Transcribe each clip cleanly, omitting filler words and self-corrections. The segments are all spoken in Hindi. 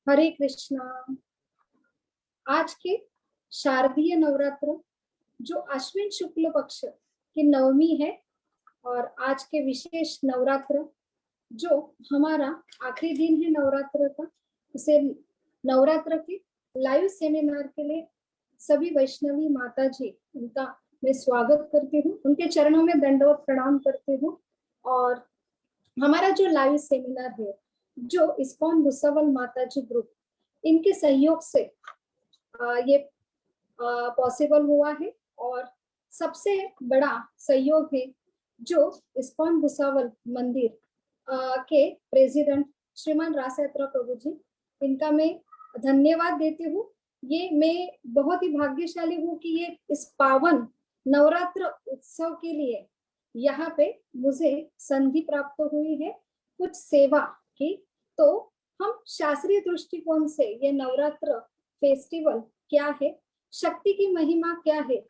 हरे कृष्णा। आज के शारदीय नवरात्र जो अश्विन शुक्ल पक्ष की नवमी है और आज के विशेष नवरात्र जो हमारा आखिरी दिन है नवरात्र का, उसे नवरात्र के लाइव सेमिनार के लिए सभी वैष्णवी माता जी उनका मैं स्वागत करती हूँ, उनके चरणों में दंडवत प्रणाम करती हूँ। और हमारा जो लाइव सेमिनार है जो इस्कॉन भुसावल माता जी ग्रुप इनके सहयोग से ये पॉसिबल हुआ है। और सबसे बड़ा सहयोग है जो इस्कॉन भुसावल मंदिर के प्रेसिडेंट श्रीमान रासयात्रा प्रभु जी, इनका मैं धन्यवाद देती हूँ। ये मैं बहुत ही भाग्यशाली हूँ कि ये इस पावन नवरात्र उत्सव के लिए यहाँ पे मुझे संधि प्राप्त हुई है कुछ सेवा की। तो हम शास्त्रीय दृष्टिकोण से ये नवरात्र फेस्टिवल क्या है, शक्ति की महिमा क्या है,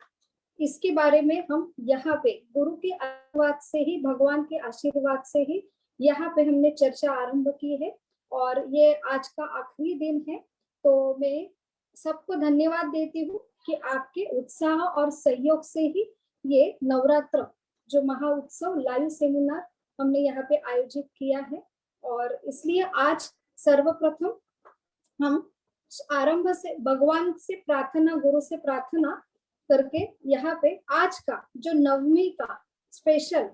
इसके बारे में हम यहाँ पे गुरु के आशीर्वाद से ही, भगवान के आशीर्वाद से ही यहाँ पे हमने चर्चा आरंभ की है। और ये आज का आखिरी दिन है, तो मैं सबको धन्यवाद देती हूँ कि आपके उत्साह और सहयोग से ही ये नवरात्र जो महा उत्सव लाइव सेमिनार हमने यहाँ पे आयोजित किया है। और इसलिए आज सर्वप्रथम हम आरंभ से भगवान से प्रार्थना, गुरु से प्रार्थना करके यहाँ पे आज का जो नवमी का स्पेशल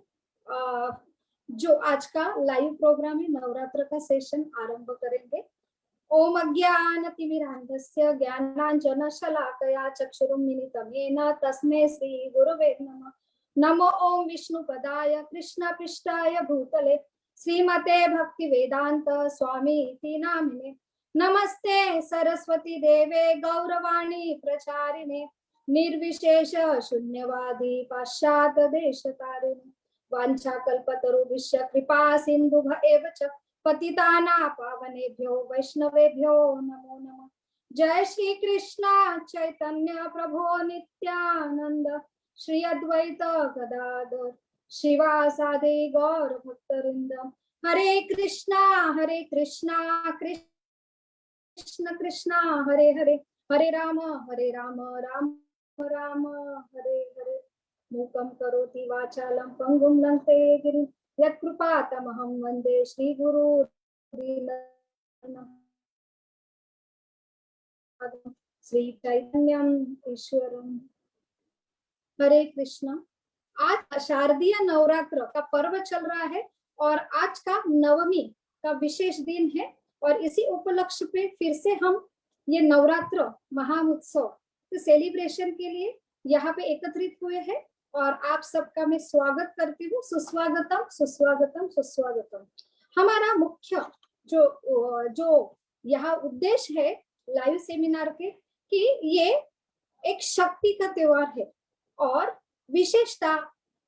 जो आज का लाइव प्रोग्राम है नवरात्र का सेशन आरंभ करेंगे। ओम अज्ञानतिमिरान्धस्य ज्ञानाञ्जनशलाकया चक्षुरुन्मिलितं येन तस्मै श्री गुरुवे नमः। नमो ओम विष्णुपदाय कृष्णपृष्ठाय भूतले श्रीमते भक्तिवेदांत स्वामी इति नामिने। नमस्ते सरस्वती देवे गौरवाणी प्रचारिणे निर्विशेष शून्यवादी पाश्चात्य देशतारिणे वाञ्छाकल्पतरुभ्यश्च कृपा सिन्धुभ्य एव च पतितानां पावनेभ्यो वैष्णवेभ्यो नमो नमः। जय श्री कृष्ण चैतन्य प्रभो नित्यानंद श्री अद्वैत गदाधर शिवासादि गौर भक्तवृंद। हरे कृष्णा कृष्ण कृष्ण हरे हरे, हरे राम राम राम हरे हरे। मूकं करोति वाचालं पंगुं लंघते गिरिं यत्कृपातमहं वन्दे श्रीगुरु श्री चैतन्यम ईश्वरम। हरे कृष्णा। आज शारदीय नवरात्र का पर्व चल रहा है और आज का नवमी का विशेष दिन है और इसी उपलक्ष्य पे फिर से हम ये नवरात्र महाउत्सव के सेलिब्रेशन के लिए यहाँ पे एकत्रित हुए हैं। और आप सबका मैं स्वागत करती हूँ। सुस्वागतम सुस्वागतम सुस्वागतम। हमारा मुख्य जो यहाँ उद्देश्य है लाइव सेमिनार के कि ये एक शक्ति का त्योहार है और विशेषता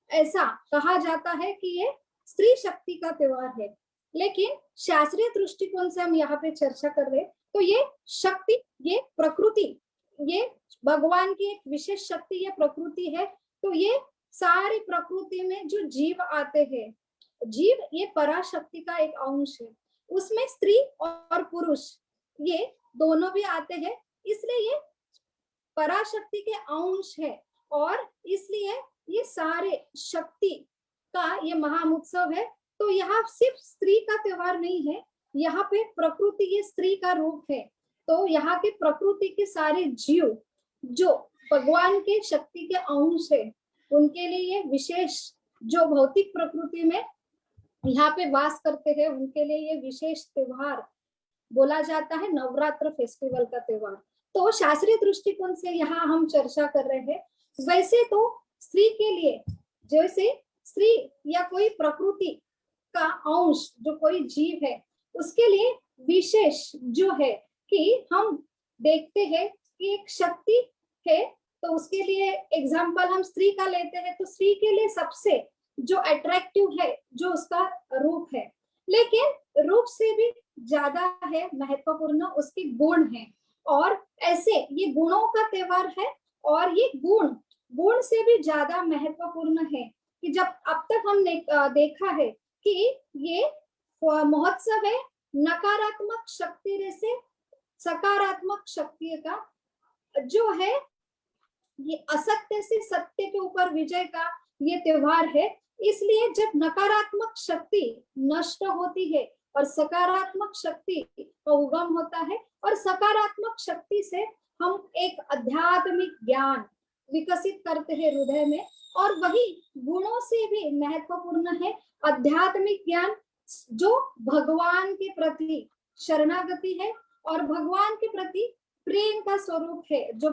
ऐसा कहा जाता है कि ये स्त्री शक्ति का त्योहार है। लेकिन शास्त्रीय दृष्टिकोण से हम यहाँ पे चर्चा कर रहे हैं तो ये शक्ति, ये प्रकृति, ये भगवान की एक विशेष शक्ति, ये प्रकृति है। तो ये सारी प्रकृति में जो जीव आते हैं, जीव ये पराशक्ति का एक अंश है, उसमें स्त्री और पुरुष ये दोनों भी आते हैं, इसलिए ये पराशक्ति के अंश है। और इसलिए ये सारे शक्ति का ये महाउत्सव है। तो यहाँ सिर्फ स्त्री का त्योहार नहीं है, यहाँ पे प्रकृति ये स्त्री का रूप है। तो यहाँ के प्रकृति के सारे जीव जो भगवान के शक्ति के अंश है उनके लिए ये विशेष, जो भौतिक प्रकृति में यहाँ पे वास करते हैं उनके लिए ये विशेष त्योहार बोला जाता है नवरात्र फेस्टिवल का त्योहार। तो शास्त्रीय दृष्टिकोण से यहाँ हम चर्चा कर रहे हैं। वैसे तो स्त्री के लिए, जैसे स्त्री या कोई प्रकृति का अंश जो कोई जीव है उसके लिए विशेष जो है कि हम देखते हैं कि एक शक्ति है, तो उसके लिए एग्जाम्पल हम स्त्री का लेते हैं तो स्त्री के लिए सबसे जो अट्रैक्टिव है जो उसका रूप है, लेकिन रूप से भी ज्यादा है महत्वपूर्ण उसके गुण है। और ऐसे ये गुणों का त्योहार है और ये गुण से भी ज्यादा महत्वपूर्ण है कि जब अब तक हमने देखा है कि ये महोत्सव है नकारात्मक शक्ति से सकारात्मक शक्ति का जो है, ये असत्य से सत्य के ऊपर विजय का ये त्योहार है। इसलिए जब नकारात्मक शक्ति नष्ट होती है और सकारात्मक शक्ति का उगम होता है, और सकारात्मक शक्ति से हम एक आध्यात्मिक ज्ञान विकसित करते हैं हृदय में, और वही गुणों से भी महत्वपूर्ण है आध्यात्मिक ज्ञान जो भगवान के प्रति शरणागति है और भगवान के प्रति प्रेम का स्वरूप है, जो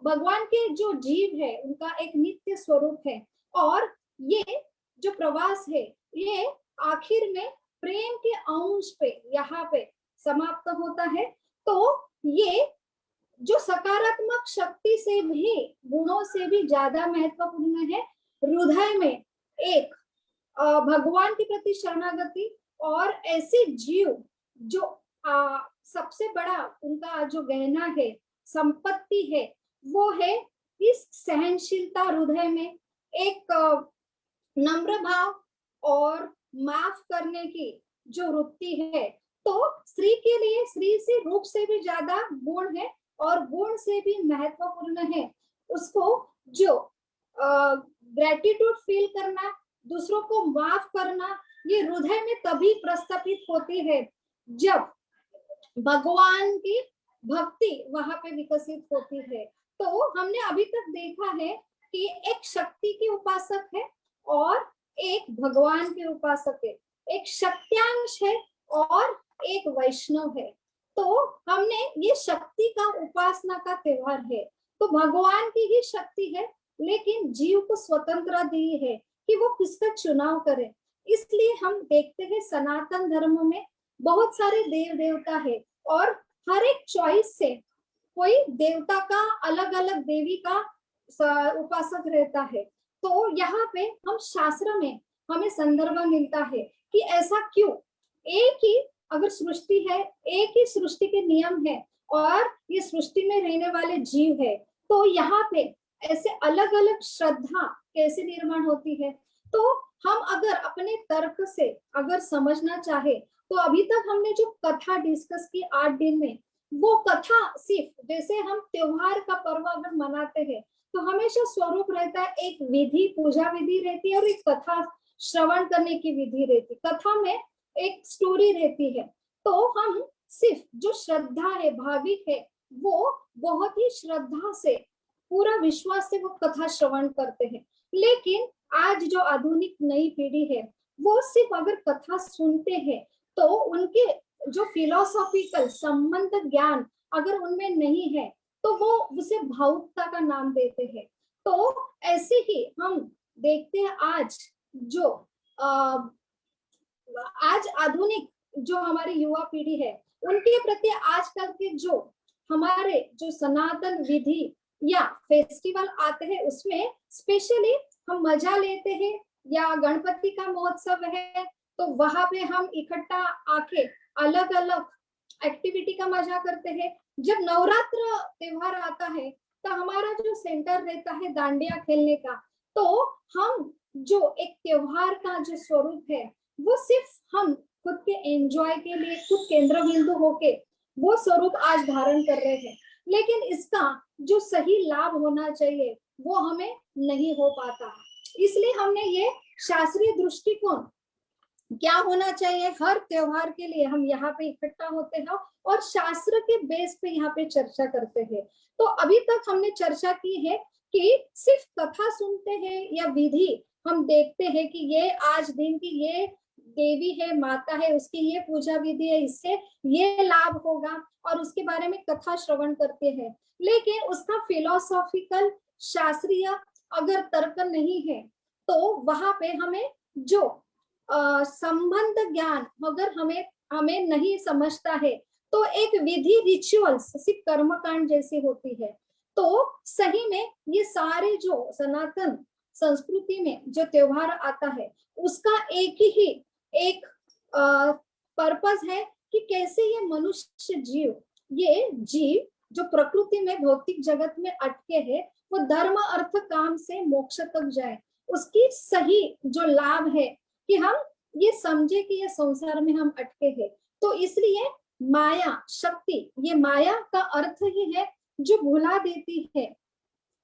भगवान के जो जीव है उनका एक नित्य स्वरूप है। और ये जो प्रवास है ये आखिर में प्रेम के अंश पे यहाँ पे समाप्त होता है। तो ये जो सकारात्मक शक्ति से भी गुणों से भी ज्यादा महत्वपूर्ण है हृदय में एक भगवान के प्रति शरणागति, और ऐसे जीव जो सबसे बड़ा उनका जो गहना है, संपत्ति है, वो है इस सहनशीलता हृदय में, एक नम्र भाव और माफ करने की जो वृत्ति है। तो स्त्री के लिए स्त्री से रूप से भी ज्यादा गुण है और गुण से भी महत्वपूर्ण है उसको जो ग्रेटिट्यूड फील करना, दूसरों को माफ करना, ये हृदय में तभी प्रस्थापित होती है जब भगवान की भक्ति वहां पे विकसित होती है। तो हमने अभी तक देखा है कि एक शक्ति की उपासक है और एक भगवान के उपासक है, एक शक्त्यांश है और एक वैष्णव है। तो हमने ये शक्ति का उपासना का त्योहार है, तो भगवान की ही शक्ति है, लेकिन जीव को स्वतंत्रता दी है कि वो किसका चुनाव करे। इसलिए हम देखते हैं सनातन धर्म में बहुत सारे देव देवता है और हर एक चॉइस से कोई देवता का अलग अलग देवी का उपासक रहता है। तो यहाँ पे हम शास्त्र में हमें संदर्भ मिलता है कि ऐसा क्यों, एक ही अगर सृष्टि है, एक ही सृष्टि के नियम है और ये सृष्टि में रहने वाले जीव है, तो यहाँ पे ऐसे अलग अलग श्रद्धा कैसे निर्माण होती है। तो हम अगर अपने तर्क से अगर समझना चाहे तो अभी तक हमने जो कथा डिस्कस की 8 दिन में, वो कथा सिर्फ जैसे हम त्योहार का पर्व अगर मनाते हैं तो हमेशा स्वरूप रहता है, एक विधि, पूजा विधि रहती है और एक कथा श्रवण करने की विधि रहती है, कथा में एक स्टोरी रहती है। तो हम सिर्फ जो श्रद्धा है, भाविक है, वो बहुत ही श्रद्धा से पूरा विश्वास से वो कथा श्रवण करते हैं। लेकिन आज जो आधुनिक नई पीढ़ी है वो सिर्फ अगर कथा सुनते हैं तो उनके जो फिलोसॉफिकल संबंध ज्ञान अगर उनमें नहीं है तो वो उसे भावुकता का नाम देते हैं। तो ऐसे ही हम देखते हैं आज जो आज आधुनिक जो हमारी युवा पीढ़ी है उनके प्रति आजकल के जो हमारे जो सनातन विधि या फेस्टिवल आते हैं उसमें स्पेशली हम मजा लेते हैं, या गणपति का महोत्सव है तो वहां पे हम इकट्ठा आके अलग अलग एक्टिविटी का मजा करते हैं। जब नवरात्र त्योहार आता है तो हमारा जो सेंटर रहता है दांडिया खेलने का, तो हम जो एक त्योहार का जो स्वरूप है वो सिर्फ हम खुद के एंजॉय के लिए खुद केंद्र बिंदु होके वो स्वरूप आज धारण कर रहे हैं, लेकिन इसका जो सही लाभ होना चाहिए वो हमें नहीं हो पाता। इसलिए हमने ये शास्त्रीय दृष्टिकोण क्या होना चाहिए, हर त्योहार के लिए हम यहाँ पे इकट्ठा होते हैं और शास्त्र के बेस पे यहाँ पे चर्चा करते हैं। तो अभी तक हमने चर्चा की है कि सिर्फ कथा सुनते हैं या विधि हम देखते हैं कि ये आज दिन की ये देवी है, माता है, उसकी ये पूजा विधि है, इससे ये लाभ होगा और उसके बारे में कथा श्रवण करते हैं, लेकिन उसका फिलोसॉफिकल शास्त्रीय अगर तर्क नहीं है तो वहां पे हमें जो संबंध ज्ञान अगर हमें नहीं समझता है तो एक विधि रिचुअल्स सिर्फ कर्मकांड जैसी होती है। तो सही में ये सारे जो सनातन संस्कृति में जो त्योहार आता है उसका एक पर्पस है कि कैसे ये मनुष्य ये जीव जो प्रकृति में भौतिक जगत में अटके हैं वो धर्म अर्थ काम से मोक्ष तक जाए, उसकी सही जो लाभ है कि हम ये समझे कि ये संसार में हम अटके हैं। तो इसलिए माया शक्ति, ये माया का अर्थ ही है जो भुला देती है,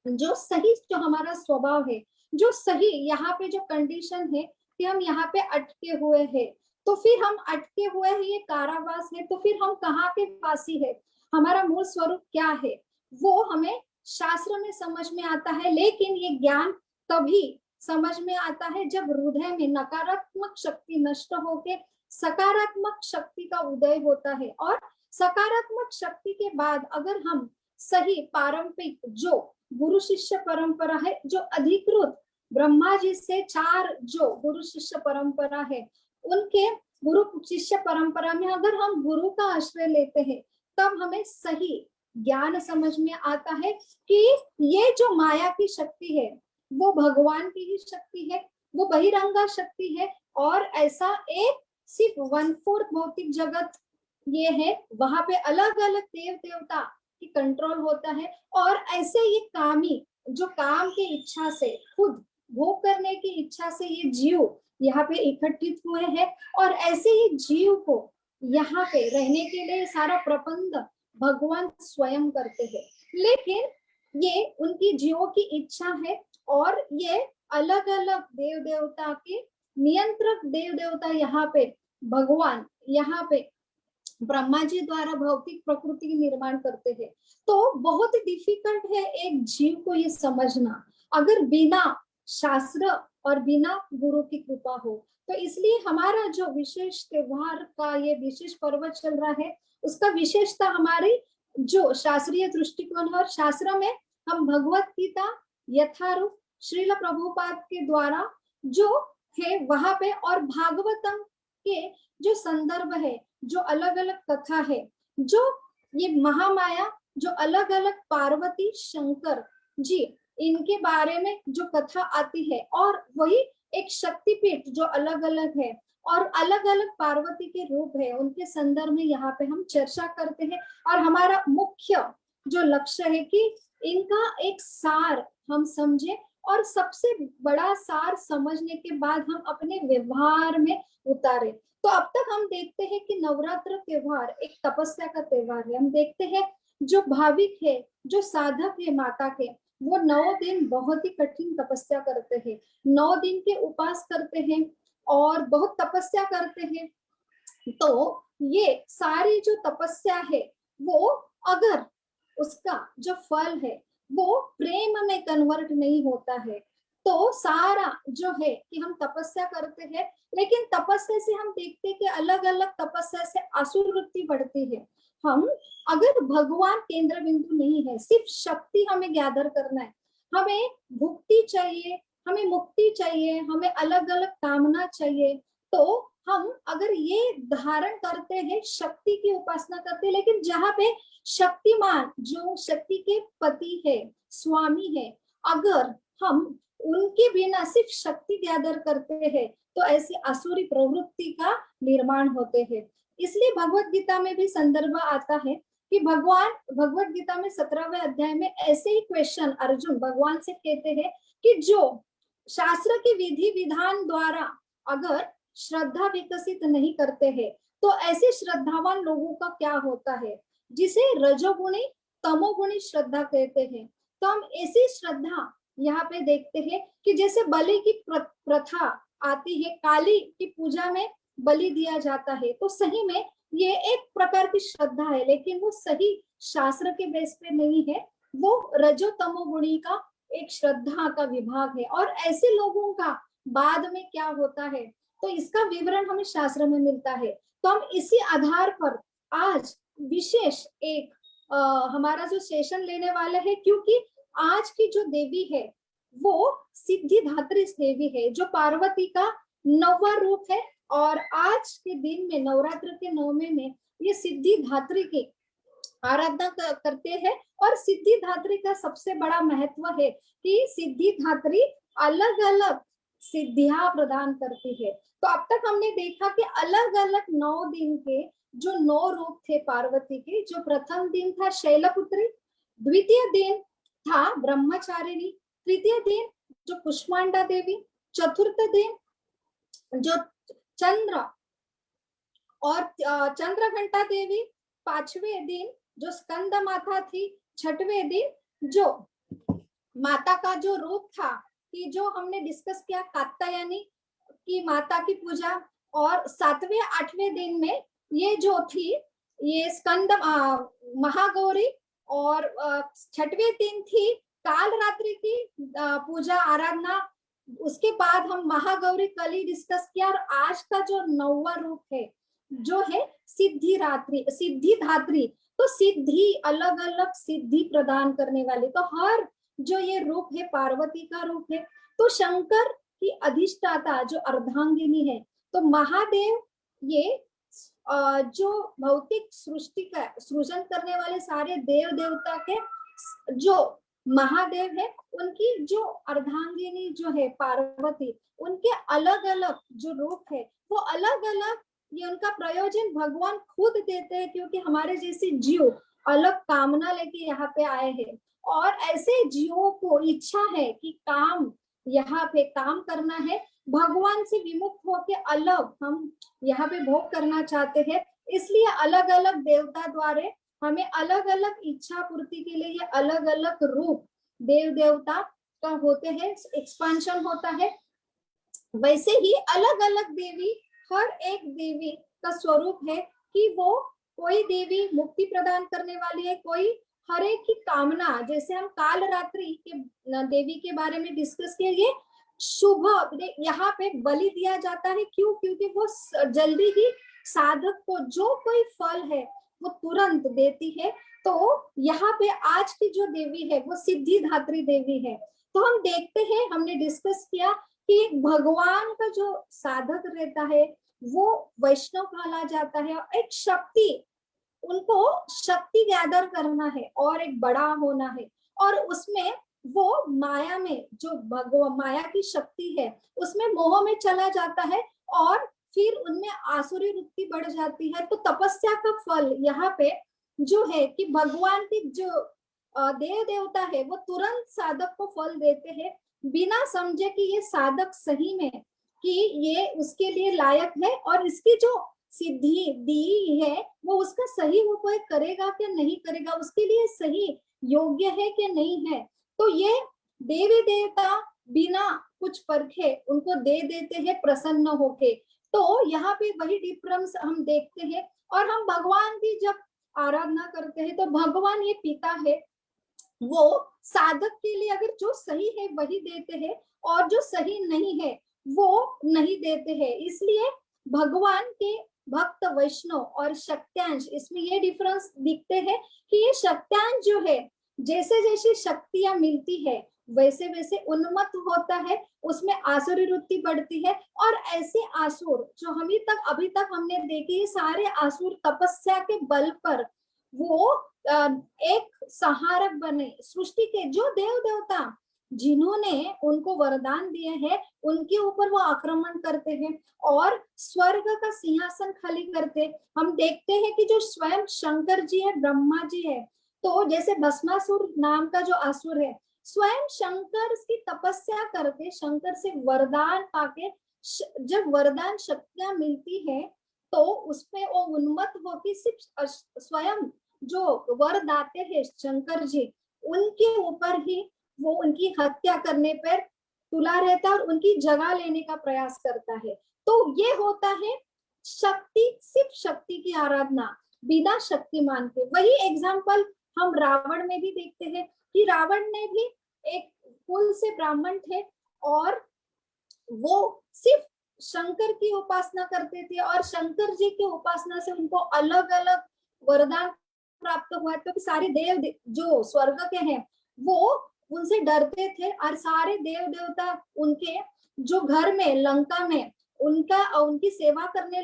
जो सही जो हमारा स्वभाव है, जो सही यहाँ पे जो कंडीशन है कि हम यहाँ पे अटके हुए हैं, तो फिर हम अटके हुए हैं, ये कारावास है, तो फिर हम कहाँ के वासी है, हमारा मूल स्वरूप क्या है, वो हमें शास्त्र में समझ में आता है। लेकिन ये ज्ञान तभी समझ में आता है जब हृदय में नकारात्मक शक्ति नष्ट होके सकारात्मक शक्ति का उदय होता है। और सकारात्मक शक्ति के बाद अगर हम सही पारंपरिक जो गुरु शिष्य परंपरा है, जो अधिकृत ब्रह्मा जी से 4 जो गुरु शिष्य परंपरा है, उनके गुरु शिष्य परंपरा में अगर हम गुरु का आश्रय लेते हैं, तब हमें सही ज्ञान समझ में आता है कि ये जो माया की शक्ति है वो भगवान की ही शक्ति है, वो बहिरंगा शक्ति है। और ऐसा एक सिर्फ 1/4 भौतिक जगत ये है, वहां पे अलग अलग देव देवता की कंट्रोल होता है। और ऐसे ये कामी जो काम की इच्छा से, खुद भोग करने की इच्छा से ये जीव यहाँ पे इकट्ठित हुए हैं, और ऐसे ही जीव को यहाँ पे रहने के लिए सारा प्रबंध भगवान स्वयं करते हैं। लेकिन ये उनकी जीवों की इच्छा है, और ये अलग अलग देव देवता के नियंत्रक देव देवता यहाँ पे भगवान यहाँ पे ब्रह्मा जी द्वारा भौतिक प्रकृति की निर्माण करते हैं। तो बहुत ही डिफिकल्ट है एक जीव को ये समझना, अगर बिना शास्त्र और बिना गुरु की कृपा हो। तो इसलिए हमारा जो विशेष त्योहार का ये विशेष पर्व चल रहा है, उसका विशेषता हमारी जो शास्त्रीय दृष्टिकोण है, और शास्त्र में हम भगवत गीता यथारूप श्रील प्रभुपाद के द्वारा जो है वहां पे, और भागवतम के जो संदर्भ है, जो अलग अलग कथा है, जो ये महामाया जो अलग अलग पार्वती शंकर जी इनके बारे में जो कथा आती है, और वही एक शक्तिपीठ जो अलग अलग है और अलग अलग पार्वती के रूप है, उनके संदर्भ में यहाँ पे हम चर्चा करते हैं। और हमारा मुख्य जो लक्ष्य है कि इनका एक सार हम समझे, और सबसे बड़ा सार समझने के बाद हम अपने व्यवहार में उतारे। तो अब तक हम देखते हैं कि नवरात्र त्योहार एक तपस्या का त्योहार है। हम देखते हैं जो भाविक है, जो साधक है माता के, वो 9 दिन बहुत ही कठिन तपस्या करते हैं, 9 दिन के उपास करते हैं और बहुत तपस्या करते हैं। तो ये सारी जो तपस्या है, वो अगर उसका जो फल है वो प्रेम में कन्वर्ट नहीं होता है, तो सारा जो है कि हम तपस्या करते हैं, लेकिन तपस्या से हम देखते हैं कि अलग अलग तपस्या से असुर वृत्ति बढ़ती है। हम अगर भगवान केंद्र बिंदु नहीं है, सिर्फ शक्ति हमें गैदर करना है, हमें भुक्ति चाहिए, हमें मुक्ति चाहिए, हमें अलग अलग कामना चाहिए, तो हम अगर ये धारण करते हैं, शक्ति की उपासना करते हैं, लेकिन जहाँ पे शक्तिमान जो शक्ति के पति है, स्वामी है, अगर हम उनके बिना सिर्फ शक्ति गैदर करते हैं, तो ऐसी असुरी प्रवृत्ति का निर्माण होते हैं। इसलिए भगवत गीता में भी संदर्भ आता है कि भगवान भगवत गीता में 17वें अध्याय में ऐसे ही क्वेश्चन अर्जुन भगवान से कहते हैं कि जो शास्त्र के विधि विधान द्वारा अगर श्रद्धा विकसित नहीं करते हैं, तो ऐसे श्रद्धावान लोगों का क्या होता है, जिसे रजोगुणी तमोगुणी श्रद्धा कहते हैं। तो हम ऐसी श्रद्धा यहाँ पे देखते हैं कि जैसे बलि की प्रथा आती है, काली की पूजा में बलि दिया जाता है, तो सही में ये एक प्रकार की श्रद्धा है, लेकिन वो सही शास्त्र के बेस पे नहीं है, वो रजो तमोगुणी का एक श्रद्धा का विभाग है। और ऐसे लोगों का बाद में क्या होता है, तो इसका विवरण हमें शास्त्र में मिलता है। तो हम इसी आधार पर आज विशेष एक हमारा जो सेशन लेने वाले हैं, क्योंकि आज की जो देवी है वो सिद्धिदात्री देवी है, जो पार्वती का 9वां रूप है। और आज के दिन में नवरात्र के 9वें में ये सिद्धिदात्री की आराधना करते हैं। और सिद्धिदात्री का सबसे बड़ा महत्व है कि सिद्धिदात्री अलग अलग सिद्धियां प्रदान करती है। तो अब तक हमने देखा कि अलग अलग 9 दिन के जो 9 रूप थे पार्वती के, जो प्रथम दिन था शैलपुत्री, द्वितीय दिन था ब्रह्मचारिणी, तृतीय दिन जो कुष्मांडा देवी, चतुर्थ दिन जो चंद्र और चंद्रघंटा देवी 5वें दिन जो स्कंद माता थी, 6वें दिन जो माता का जो रूप था कि जो हमने डिस्कस किया कात्यायनी की माता की पूजा, और 7वें 8वें दिन में ये जो थी ये स्कंद महागौरी, और 6वें दिन थी काल रात्रि की पूजा आराधना। उसके बाद हम महागौरी कल ही डिस्कस किया, और आज का जो 9वां रूप है जो है सिद्धिरात्रि, सिद्धिधात्री। तो सिद्धि, अलग अलग सिद्धि प्रदान करने वाली, तो हर जो ये रूप है पार्वती का रूप है। तो शंकर की अधिष्ठाता जो अर्धांगिनी है, तो महादेव ये जो भौतिक सृष्टि का सृजन करने वाले सारे देव देवता के जो महादेव है, उनकी जो अर्धांगिनी जो है पार्वती, उनके अलग अलग जो रूप है वो अलग अलग, ये उनका प्रयोजन भगवान खुद देते हैं, क्योंकि हमारे जैसे जीव अलग कामना लेके यहाँ पे आए हैं, और ऐसे जीवों को इच्छा है कि काम यहाँ पे काम करना है, भगवान से विमुक्त होके अलग हम यहाँ पे भोग करना चाहते हैं। इसलिए अलग अलग देवता द्वारा हमें अलग अलग इच्छा पूर्ति के लिए ये अलग अलग रूप देव देवता का होते हैं, एक्सपांशन होता है। वैसे ही अलग अलग देवी, हर एक देवी का स्वरूप है कि वो कोई देवी मुक्ति प्रदान करने वाली है, कोई हर एक की कामना, जैसे हम काल रात्रि के देवी के बारे में डिस्कस किए, ये शुभ यहाँ पे बलि दिया जाता है। क्यों? क्योंकि वो जल्दी ही साधक को जो कोई फल है वो तुरंत देती है। तो यहाँ पे आज की जो देवी है वो सिद्धिधात्री देवी है। तो हम देखते हैं, हमने डिस्कस किया कि भगवान का जो साधक रहता है वो वैष्णव कहा जाता है, और एक शक्ति, उनको शक्ति गैदर करना है और एक बड़ा होना है, और उसमें वो माया में जो भगवान माया की शक्ति है उसमें मोह में चला जाता है, और फिर उनमें आसुरी वृत्ति बढ़ जाती है। तो तपस्या का फल यहाँ पे जो है कि भगवान की जो देव देवता है वो तुरंत साधक को फल देते हैं, बिना समझे कि ये साधक सही में कि ये उसके लिए लायक है, और इसकी जो सिद्धि दी है वो उसका सही उपयोग करेगा कि नहीं करेगा, उसके लिए सही योग्य है कि नहीं है। तो ये देवी देवता बिना कुछ परखे उनको दे देते हैं प्रसन्न होके। तो यहाँ पे वही डिफरेंस हम देखते हैं। और हम भगवान की जब आराधना करते हैं तो भगवान ये पिता है, वो साधक के लिए अगर जो सही है वही देते हैं, और जो सही नहीं है वो नहीं देते हैं। इसलिए भगवान के भक्त वैष्णव और शक्त्यांश, इसमें ये डिफरेंस दिखते हैं कि ये शक्त्यांश जो है जैसे जैसे शक्तियां मिलती है वैसे वैसे उन्मत्त होता है, उसमें आसुरी वृत्ति बढ़ती है। और ऐसे आसुर जो अभी तक हमने देखे, सारे आसुर तपस्या के बल पर वो एक सहारक बने सृष्टि के, जो देव देवता जिन्होंने उनको वरदान दिए हैं उनके ऊपर वो आक्रमण करते हैं और स्वर्ग का सिंहासन खाली करते। हम देखते हैं कि जो स्वयं शंकर जी है, ब्रह्मा जी है, तो जैसे भस्मासुर नाम का जो असुर है, स्वयं शंकर की तपस्या करके शंकर से वरदान पाके, जब वरदान शक्तियां मिलती है तो उसमें वो उन्मत्त होकर सिर्फ स्वयं जो वर दाते हैं शंकर जी, उनके ऊपर ही वो उनकी हत्या करने पर तुला रहता है और उनकी जगह लेने का प्रयास करता है। तो ये होता है शक्ति, सिर्फ शक्ति की आराधना बिना शक्तिमान के। वही एग्जाम्पल हम रावण में भी देखते हैं कि रावण ने भी एक कुल से ब्राह्मण थे और वो सिर्फ शंकर की उपासना करते थे, और शंकर जी की उपासना से उनको अलग अलग वरदान प्राप्त हुआ। तो सारे देव जो स्वर्ग के हैं वो उनसे डरते थे, और सारे देव देवता उनके जो घर में लंका में उनकी सेवा करने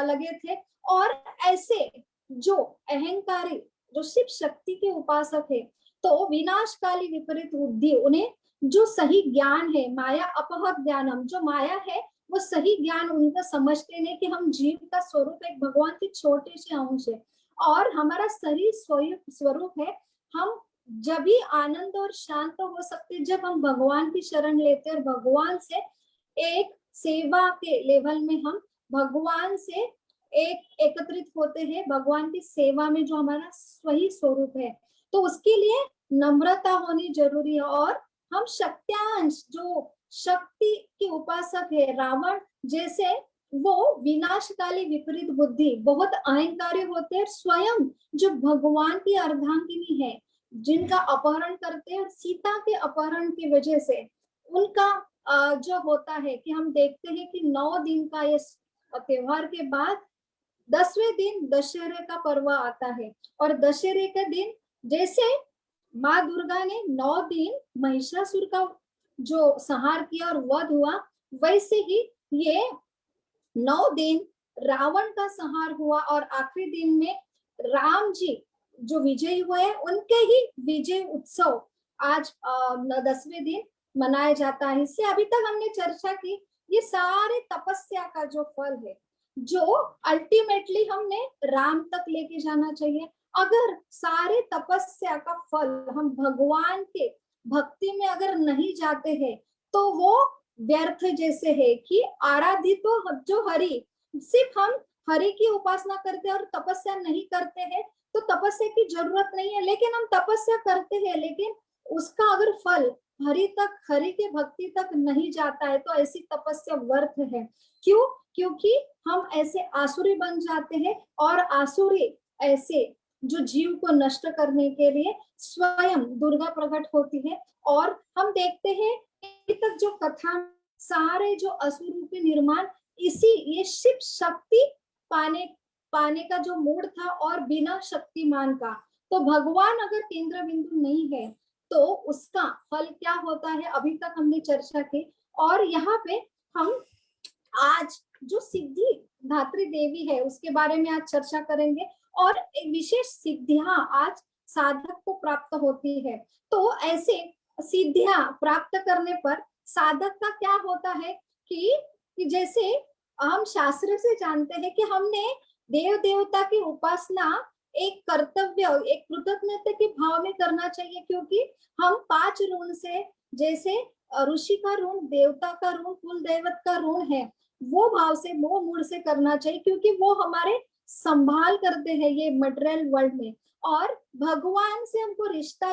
लगे थे। और ऐसे जो अहंकारी जो शिव शक्ति के उपासक है, तो विनाशकाली विपरीत बुद्धि, उन्हें जो सही ज्ञान है, माया अपहत ज्ञानम, जो माया है वो सही ज्ञान उनका समझते नहीं कि हम जीव का स्वरूप एक भगवान की छोटे से अंश है और हमारा सही स्वरूप है। हम जब भी आनंद और शांत हो सकते जब हम भगवान की शरण लेते और भगवान से एक सेवा के लेवल में हम भगवान से एक एकत्रित होते हैं भगवान की सेवा में, जो हमारा वही स्वरूप है। तो उसके लिए नम्रता होनी जरूरी है। और हम शक्त्यांश, जो शक्ति के उपासक है, रावण जैसे वो विनाशकाली विपरीत बुद्धि, बहुत अहंकारी होते हैं, स्वयं जो भगवान की अर्धांगिनी है, जिनका अपहरण करते हैं, सीता के अपहरण की वजह से उनका जो होता है कि हम देखते हैं कि 9 दिन का ये त्योहार के बाद 10वें दिन दशहरे का पर्व आता है। और दशहरे के दिन जैसे माँ दुर्गा ने 9 दिन महिषासुर का जो संहार किया और वध हुआ, वैसे ही ये 9 दिन रावण का संहार हुआ। और आखिरी दिन में राम जी जो विजयी हुए, उनके ही विजय उत्सव आज 10वें दिन मनाया जाता है। इसलिए अभी तक हमने चर्चा की, ये सारे तपस्या का जो फल है, जो अल्टीमेटली हमने राम तक लेके जाना चाहिए। अगर सारे तपस्या का फल हम भगवान के भक्ति में अगर नहीं जाते हैं, तो वो व्यर्थ जैसे है कि आराधित तो जो हरि, सिर्फ हम हरि की उपासना करते हैं और तपस्या नहीं करते हैं, तो तपस्या की जरूरत नहीं है। लेकिन हम तपस्या करते हैं, लेकिन उसका अगर फल हरि तक, हरि के भक्ति तक नहीं जाता है, तो ऐसी तपस्या व्यर्थ है। क्यों? क्योंकि हम ऐसे आसुरी बन जाते हैं, और आसुरी ऐसे जो जीव को नष्ट करने के लिए स्वयं दुर्गा प्रकट होती है। और हम देखते हैं तक जो कथा, सारे जो असुरों के निर्माण इसी, ये शिव शक्ति पाने का जो मूड था, और बिना शक्तिमान का। तो भगवान अगर केंद्र बिंदु नहीं है, तो उसका फल क्या होता है, अभी तक हमने चर्चा की। और यहाँ पे हम आज जो सिद्धि धात्री देवी है, उसके बारे में आज चर्चा करेंगे। और एक विशेष सिद्धियां आज साधक को प्राप्त होती है। तो ऐसे सिद्धियां प्राप्त करने पर साधक का क्या होता है कि जैसे हम शास्त्र से जानते हैं कि हमने देव देवता की उपासना एक कर्तव्य, एक कृतज्ञता के भाव में करना चाहिए। क्योंकि हम 5 ऋण से, जैसे ऋषि का ऋण, देवता का ऋण, कुल देवत का ऋण है, वो भाव से, वो मूड से करना चाहिए, क्योंकि वो हमारे संभाल करते हैं ये मटेरियल वर्ल्ड में। और भगवान से हमको रिश्ता,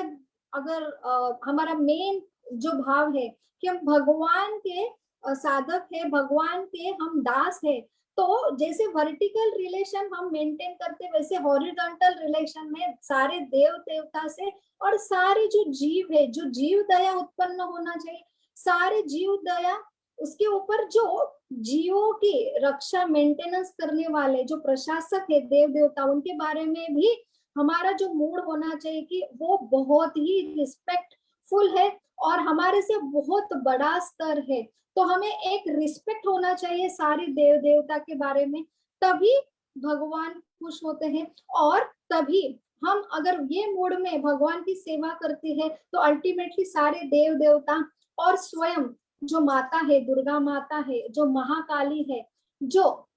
अगर हमारा मेन जो भाव है कि हम भगवान के साधक है, भगवान के हम दास है, तो जैसे वर्टिकल रिलेशन हम मेंटेन करते, वैसे हॉरिजॉन्टल रिलेशन में सारे देव देवता से और सारे जो जीव है, जो जीव दया उत्पन्न होना चाहिए, सारे जीव दया, उसके ऊपर जो जीवों की रक्षा मेंटेनेंस करने वाले जो प्रशासक है देव देवता, उनके बारे में भी हमारा जो मूड होना चाहिए कि वो बहुत ही रिस्पेक्टफुल है और हमारे से बहुत बड़ा स्तर है। तो हमें एक रिस्पेक्ट होना चाहिए सारे देव देवता के बारे में, तभी भगवान खुश होते हैं। और तभी हम अगर ये मूड में भगवान की सेवा करते हैं, तो अल्टीमेटली सारे देव देवता और स्वयं जो माता है, दुर्गा माता है, जो महाकाली है, जो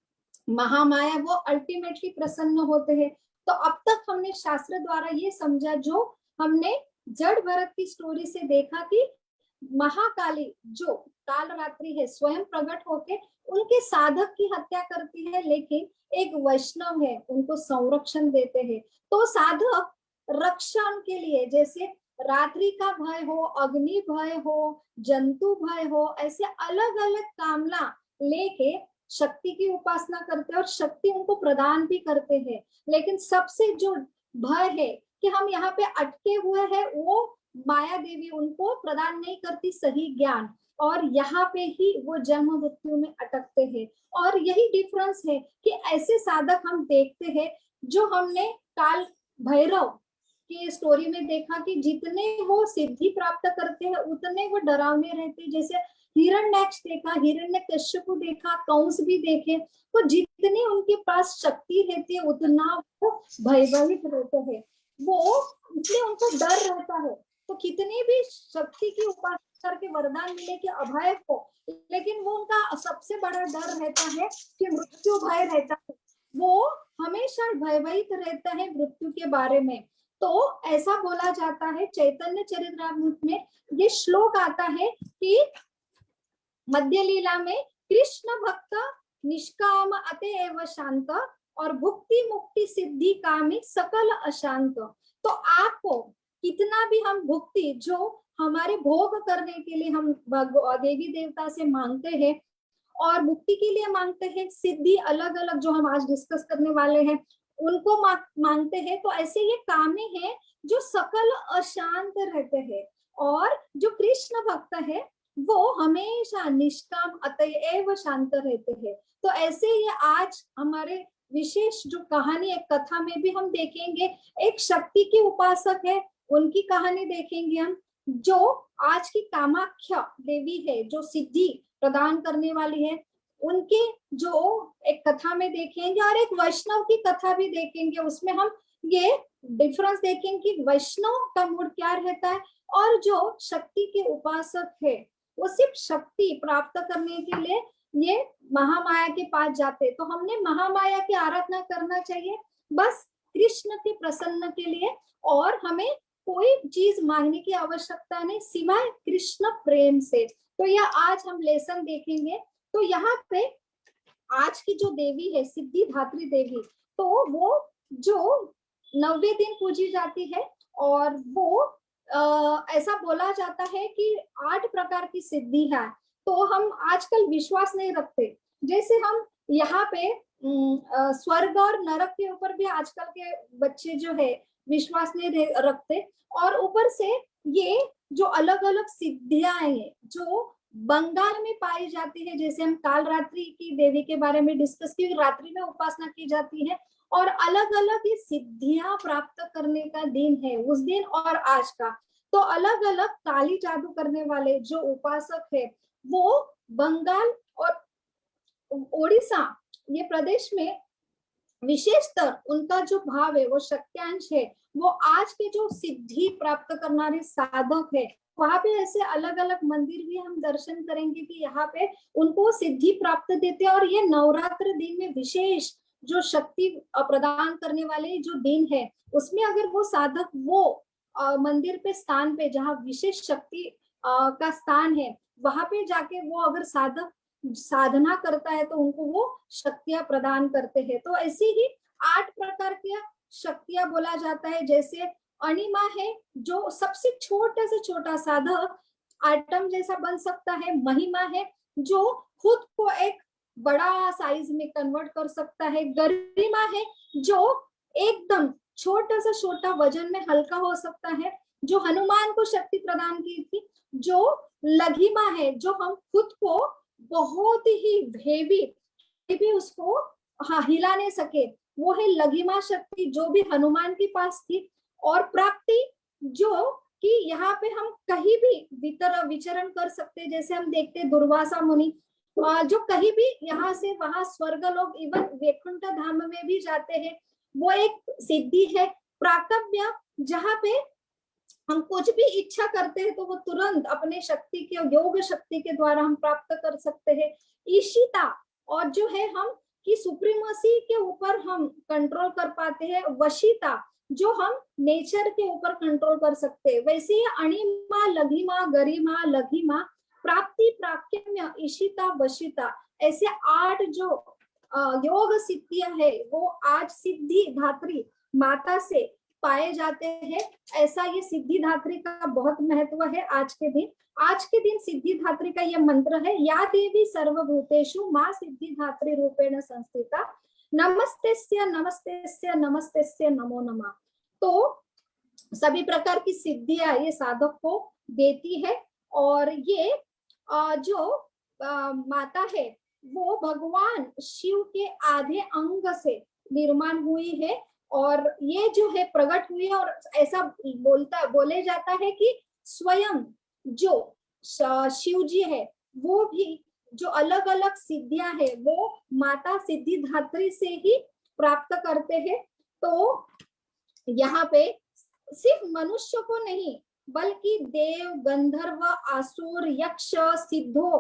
महामाया, वो अल्टीमेटली प्रसन्न होते हैं। तो अब तक हमने शास्त्र द्वारा ये समझा, जो हमने जड़ भरत की स्टोरी से देखा कि महाकाली जो काल रात्रि है, स्वयं प्रकट होके उनके साधक की हत्या करती है, लेकिन एक वैष्णव है उनको संरक्षण देते हैं। तो साधक रक्षण के लिए, जैसे रात्रि का भय हो, अग्नि भय हो, जंतु भय हो, ऐसे अलग अलग कामना लेके शक्ति की उपासना करते हैं और शक्ति उनको प्रदान भी करते हैं। लेकिन सबसे जो भय है कि हम यहाँ पे अटके हुए हैं, वो माया देवी उनको प्रदान नहीं करती सही ज्ञान, और यहाँ पे ही वो जन्म मृत्यु में अटकते हैं। और यही डिफरेंस है कि ऐसे साधक हम देखते हैं, जो हमने काल भैरव की स्टोरी में देखा कि जितने वो सिद्धि प्राप्त करते हैं, उतने वो डरावने रहते हैं। जैसे हिरण्याक्ष देखा, हिरण्यकश्यप देखा, कंस भी देखे, तो जितनी उनके पास शक्ति रहती है, उतना वो भयभीत रहते हैं। वो इसलिए उनको डर रहता है। तो कितनी भी शक्ति की उपासना करके वरदान मिले कि अभय हो, लेकिन वो उनका सबसे बड़ा डर रहता है कि मृत्यु भय रहता है। वो हमेशा भयभीत रहता है मृत्यु के बारे में। तो ऐसा बोला जाता है, चैतन्य चरितामृत में ये श्लोक आता है कि मध्य लीला में कृष्ण भक्त निष्काम अतएव शांत और भुक्ति मुक्ति सिद्धि कामी सकल अशांत। तो आपको कितना भी हम भुक्ति जो हमारे भोग करने के लिए हम देवी देवता से मांगते हैं और मुक्ति के लिए मांगते हैं, सिद्धि अलग अलग जो हम आज डिस्कस करने वाले हैं उनको मांगते हैं, तो ऐसे ये कामी है जो सकल अशांत रहते हैं। और जो कृष्ण भक्त है वो हमेशा निष्काम अतएव शांत रहते हैं। तो ऐसे ये आज हमारे विशेष जो कहानी एक कथा में भी हम देखेंगे, एक शक्ति की उपासक है उनकी कहानी देखेंगे हम, जो आज की कामाख्या देवी है जो सिद्धि प्रदान करने वाली है, उनके जो एक कथा में देखेंगे। और एक वैष्णव की कथा भी देखेंगे, उसमें हम ये डिफरेंस देखेंगे कि वैष्णव का मूड क्या रहता है और जो शक्ति के उपासक है वो सिर्फ शक्ति प्राप्त करने के लिए ये महामाया के पास जाते। तो हमने महामाया की आराधना करना चाहिए बस कृष्ण के प्रसन्न के लिए, और हमें कोई चीज मांगने की आवश्यकता नहीं सिवाय कृष्ण प्रेम से। तो यह आज हम लेसन देखेंगे। तो यहाँ पे आज की जो देवी है सिद्धिदात्री देवी, तो वो जो 90 दिन पूजी जाती है, और वो ऐसा बोला जाता है कि 8 प्रकार की सिद्धि है। तो हम आजकल विश्वास नहीं रखते, जैसे हम यहाँ पे स्वर्ग और नरक के ऊपर भी आजकल के बच्चे जो है विश्वास नहीं रखते। और ऊपर से ये जो अलग अलग सिद्धियां हैं जो बंगाल में पाई जाती है, जैसे हम काल रात्रि की देवी के बारे में डिस्कस की, रात्रि में उपासना की जाती है और अलग अलग ये सिद्धियां प्राप्त करने का दिन है उस दिन और आज का। तो अलग अलग काली जादू करने वाले जो उपासक है वो बंगाल और ओडिशा ये प्रदेश में विशेषतर उनका जो भाव है वो शक्त्यांश है, वो आज के जो सिद्धि प्राप्त करने साधक है वहां पे ऐसे अलग अलग मंदिर भी हम दर्शन करेंगे कि यहाँ पे उनको सिद्धि प्राप्त देते हैं। और ये नवरात्र दिन में विशेष जो शक्ति प्रदान करने वाले जो दिन है उसमें अगर वो साधक वो मंदिर पे स्थान पे जहाँ विशेष शक्ति का स्थान है वहां पे जाके वो अगर साधक साधना करता है तो उनको वो शक्तियां प्रदान करते हैं। तो ऐसी ही 8 प्रकार की शक्तियां बोला जाता है, जैसे अणिमा है जो सबसे छोटा से छोटा साधक आइटम जैसा बन सकता है, महिमा है जो खुद को एक बड़ा साइज में कन्वर्ट कर सकता है, गरिमा है जो एकदम छोटा से छोटा वजन में हल्का हो सकता है जो हनुमान को शक्ति प्रदान की थी, जो लघिमा है जो हम खुद को बहुत ही भी उसको हिला नहीं सके, वो है लघिमा शक्ति जो भी हनुमान के पास थी। और प्राप्ति जो कि यहाँ पे हम कहीं भी विचरण कर सकते, जैसे हम देखते दुर्वासा मुनि जो कहीं भी यहाँ से वहां स्वर्ग लोग इवन वैकुंठ धाम में भी जाते हैं, वो एक सिद्धि है। प्राकव्य जहाँ पे हम कुछ भी इच्छा करते हैं तो वो तुरंत अपने शक्ति के योग शक्ति के द्वारा हम प्राप्त कर सकते हैं। ईशिता और जो है हम की सुप्रीमसी के ऊपर हम कंट्रोल कर पाते हैं। वशिता जो हम नेचर के ऊपर कंट्रोल कर सकते हैं। वैसे ही अणिमा लघिमा गरिमा लघिमा प्राप्ति प्राक्यम्य ईशिता वशिता ऐसे 8 जो योग सिद्धियां है वो आज सिद्धिदात्री माता से पाए जाते हैं। ऐसा ये सिद्धिदात्री का बहुत महत्व है आज के दिन। आज के दिन सिद्धिदात्री का यह मंत्र है, या देवी सर्वभूतेषु मां सिद्धिदात्री रूपेण संस्थिता नमस्तेस्य नमस्तेस्य नमस्तेस्य नमो नमः। तो सभी प्रकार की सिद्धियां ये साधक को देती है। और ये जो माता है वो भगवान शिव के आधे अंग से निर्माण हुई है और ये जो है प्रकट हुई है। और ऐसा बोले जाता है कि स्वयं जो शिव जी है वो भी जो अलग अलग सिद्धियां है वो माता सिद्धिदात्री से ही प्राप्त करते हैं। तो यहाँ पे सिर्फ मनुष्य को नहीं बल्कि देव गंधर्व असुर यक्ष सिद्धों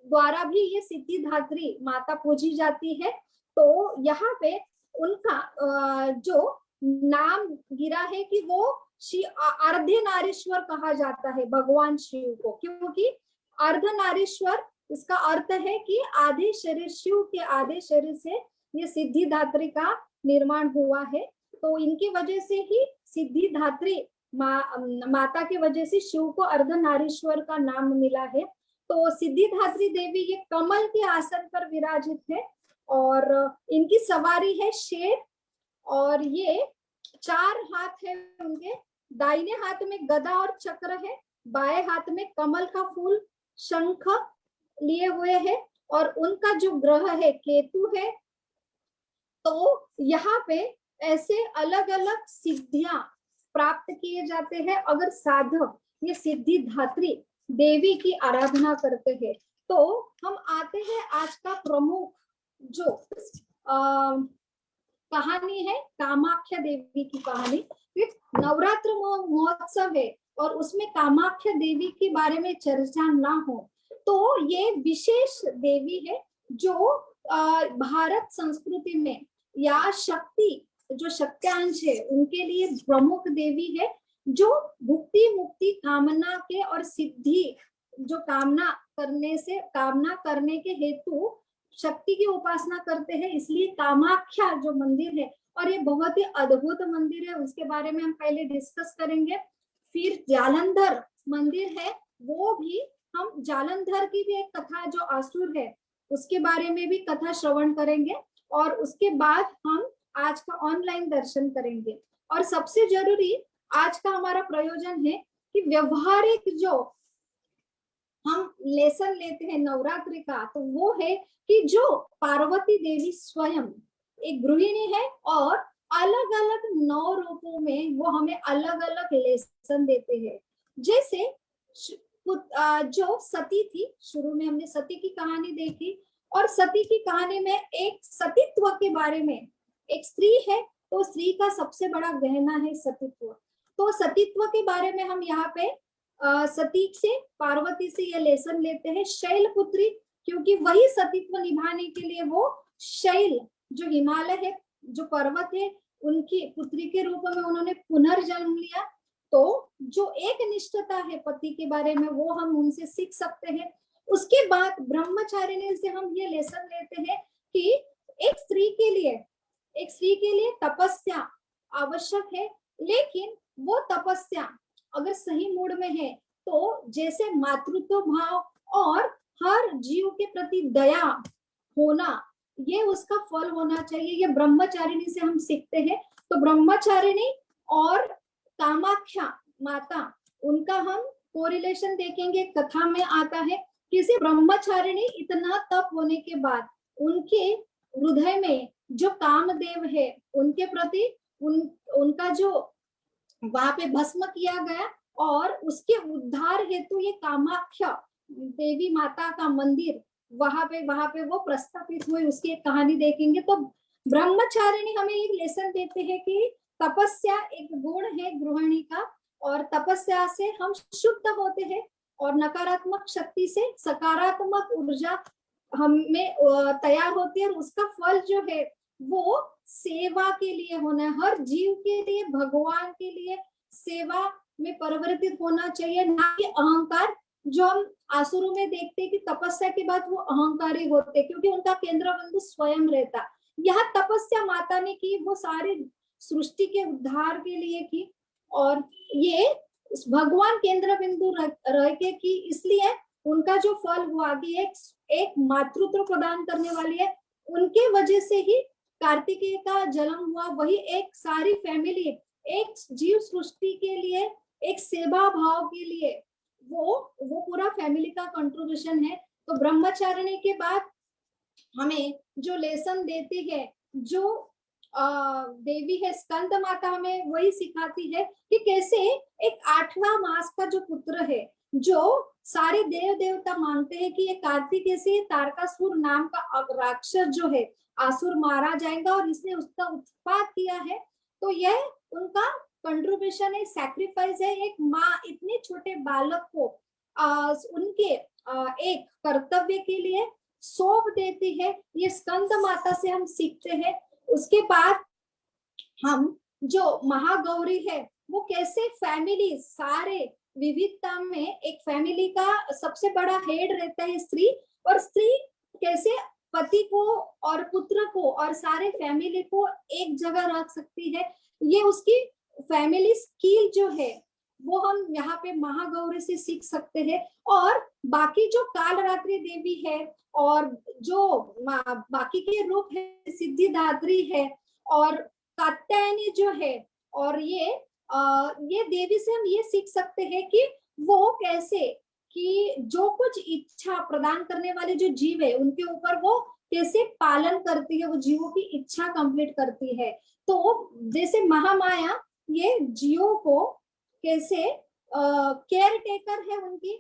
द्वारा भी ये सिद्धिदात्री माता पूजी जाती है। तो यहाँ पे उनका जो नाम गिरा है कि वो अर्धनारीश्वर कहा जाता है भगवान शिव को, क्योंकि अर्धनारीश्वर इसका अर्थ है कि आधे शरीर, शिव के आधे शरीर से ये सिद्धिदात्री का निर्माण हुआ है। तो इनकी वजह से ही सिद्धिदात्री माता की वजह से शिव को अर्धनारीश्वर का नाम मिला है। तो सिद्धिदात्री देवी ये कमल के आसन पर विराजित है और इनकी सवारी है शेर और ये 4 हाथ है उनके। दाहिने हाथ में गदा और चक्र है, बाएं हाथ में कमल का फूल शंख लिए हुए है और उनका जो ग्रह है केतु है। तो यहाँ पे ऐसे अलग अलग सिद्धियां प्राप्त किए जाते हैं अगर साधक ये सिद्धिदात्री देवी की आराधना करते हैं। तो हम आते हैं आज का प्रमुख जो कहानी है कामाख्या देवी की कहानी। नवरात्र महोत्सव है और उसमें कामाख्या देवी के बारे में चर्चा ना हो तो ये विशेष देवी है जो भारत संस्कृति में या शक्ति जो शक्त्यांश है उनके लिए प्रमुख देवी है, जो भुक्ति मुक्ति कामना के और सिद्धि जो कामना करने के हेतु शक्ति की उपासना करते हैं। इसलिए कामाख्या जो मंदिर है और ये बहुत ही अद्भुत मंदिर है, उसके बारे में हम पहले डिस्कस करेंगे। फिर जालंधर मंदिर है, वो भी हम जालंधर की भी एक कथा जो असुर है उसके बारे में भी कथा श्रवण करेंगे और उसके बाद हम आज का ऑनलाइन दर्शन करेंगे। और सबसे जरूरी आज का हमारा प्रयोजन है कि व्यवहारिक जो हम लेसन लेते हैं नवरात्रि का, तो वो है कि जो पार्वती देवी स्वयं एक गृहिणी है और अलग अलग 9 रूपों में वो हमें अलग अलग लेसन देते हैं। जैसे जो सती थी, शुरू में हमने सती की कहानी देखी और सती की कहानी में एक सतीत्व के बारे में, एक स्त्री है तो स्त्री का सबसे बड़ा गहना है सतीत्व। तो सतीत्व के बारे में हम यहाँ पे सती से पार्वती से ये लेसन लेते हैं। शैलपुत्री, क्योंकि वही सतीत्व निभाने के लिए वो शैल जो हिमालय है जो पर्वत है उनकी पुत्री के रूप में उन्होंने पुनर्जन्म लिया। तो जो एक निष्ठता है पति के बारे में वो हम उनसे सीख सकते हैं। उसके बाद ब्रह्मचारिणी से हम ये लेसन लेते हैं कि एक स्त्री के लिए तपस्या आवश्यक है, लेकिन वो तपस्या अगर सही मूड में है तो जैसे मातृत्व भाव और हर जीव के प्रति दया होना ये उसका फल होना चाहिए। ये ब्रह्मचारिणी से हम सीखते हैं। तो ब्रह्मचारिणी और कामाख्या माता उनका हम कोरिलेशन देखेंगे। कथा में आता है किसी ब्रह्मचारिणी इतना तप होने के बाद उनके हृदय में जो कामदेव है उनके प्रति उनका जो वहां पे भस्म किया गया और उसके उद्धार हेतु ये कामाख्या देवी माता का मंदिर वहां पे वो प्रस्थापित हुए, उसकी एक कहानी देखेंगे। तो ब्रह्मचारिणी हमें एक लेसन देते हैं कि तपस्या एक गुण है गृहिणी का और तपस्या से हम शुद्ध होते हैं और नकारात्मक शक्ति से सकारात्मक ऊर्जा हमें तैयार होती है और उसका फल जो है वो सेवा के लिए होना है। हर जीव के लिए, भगवान के लिए सेवा में परिवर्तित होना चाहिए, ना कि अहंकार। जो हम आसुरों में देखते हैं कि तपस्या के बाद वो अहंकारी होते क्योंकि उनका केंद्र बिंदु स्वयं रहता। यह तपस्या माता ने की वो सारे सृष्टि के उद्धार के लिए की और ये भगवान केंद्र बिंदु रह के की, इसलिए उनका जो फल हुआ कि एक मातृत्व प्रदान करने वाली है। उनके वजह से ही कार्तिकेय का जन्म हुआ। वही एक सारी फैमिली, एक जीव सृष्टि के लिए, एक सेवा भाव के लिए वो पूरा फैमिली का कंट्रीब्यूशन है। तो ब्रह्मचारिणी के बाद हमें जो लेसन देती है जो देवी है स्कंद माता, हमें वही सिखाती है कि कैसे एक 8वां मास का जो पुत्र है, जो सारे देव देवता मानते हैं कि ये कार्तिकेय से तारकासुर नाम का राक्षस जो है आसुर मारा जाएगा और इसने उसका उत्पात किया है। तो यह उनका कंट्रीब्यूशन है, सैक्रिफाइस है। एक माँ इतने छोटे बालक को उनके एक कर्तव्य के लिए सौंप देती है, ये स्कंद माता से हम सीखते हैं। उसके बाद हम जो महागौरी है वो कैसे फैमिली, सारे विविधता में एक फैमिली का सबसे बड़ा हेड रहता है स्त्री, और स्त्री कैसे पति को और पुत्र को और सारे फैमिली को एक जगह रख सकती है, ये उसकी फैमिली स्किल जो है वो हम यहाँ पे महागौरी से सीख सकते हैं। और बाकी जो कालरात्रि देवी है और जो बाकी के रूप है, सिद्धिदात्री है और कात्यायनी जो है, और ये देवी से हम ये सीख सकते हैं कि वो कैसे, कि जो कुछ इच्छा प्रदान करने वाले जो जीव है उनके ऊपर वो कैसे पालन करती है, वो जीवों की इच्छा कंप्लीट करती है। तो जैसे महामाया ये जीवों को कैसे केयर टेकर है उनकी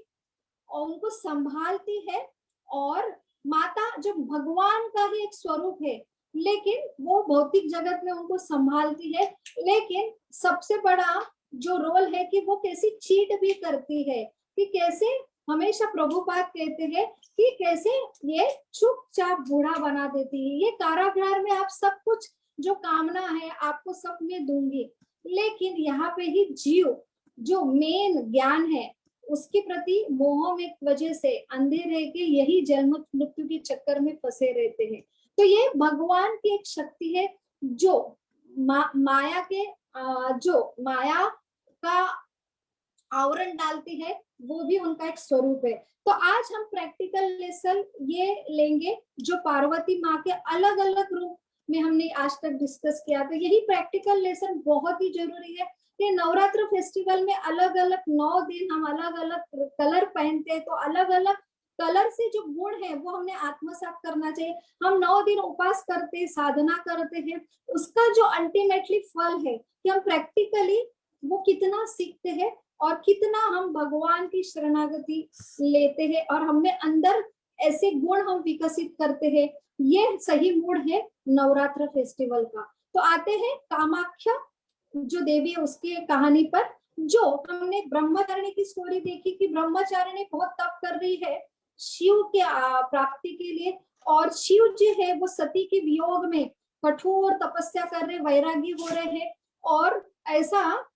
और उनको संभालती है, और माता जो भगवान का ही एक स्वरूप है, लेकिन वो भौतिक जगत में उनको संभालती है। लेकिन सबसे बड़ा जो रोल है कि वो कैसी चीट भी करती है, कि कैसे हमेशा प्रभुपाद कहते हैं कि कैसे ये चुपचाप बूढ़ा बना देती है। ये कारागार में आप सब कुछ जो कामना है आपको सब में दूंगी, लेकिन यहाँ पे ही जीव जो मेन ज्ञान है उसके प्रति मोह में वजह से अंधे रह के यही जन्म मृत्यु के चक्कर में फंसे रहते हैं। तो ये भगवान की एक शक्ति है जो माया के जो माया का आवरण डालती है, वो भी उनका एक स्वरूप है। तो आज हम प्रैक्टिकल लेसन ये लेंगे जो पार्वती माँ के अलग अलग रूप में हमने आज तक डिस्कस किया था। यही प्रैक्टिकल लेसन बहुत ही जरूरी है कि नवरात्र फेस्टिवल में अलग अलग 9 दिन हम अलग अलग कलर पहनते हैं, तो अलग अलग कलर से जो गुण है वो हमने आत्मसात करना चाहिए। हम 9 दिन उपास करते साधना करते हैं, उसका जो अल्टीमेटली फल है कि हम प्रैक्टिकली वो कितना सीखते हैं और कितना हम भगवान की शरणागति लेते हैं और हमें अंदर ऐसे गुण हम विकसित करते हैं। ये सही मूड है नवरात्र फेस्टिवल का। तो आते हैं कामाख्या जो देवी है उसकी कहानी पर। जो हमने ब्रह्मचारिणी की स्टोरी देखी कि ब्रह्मचारिणी बहुत तप कर रही है शिव के प्राप्ति के लिए, और शिव जो है वो सती के वियोग में कठोर तपस्या कर रहे, वैरागी हो रहे हैं। और ऐसा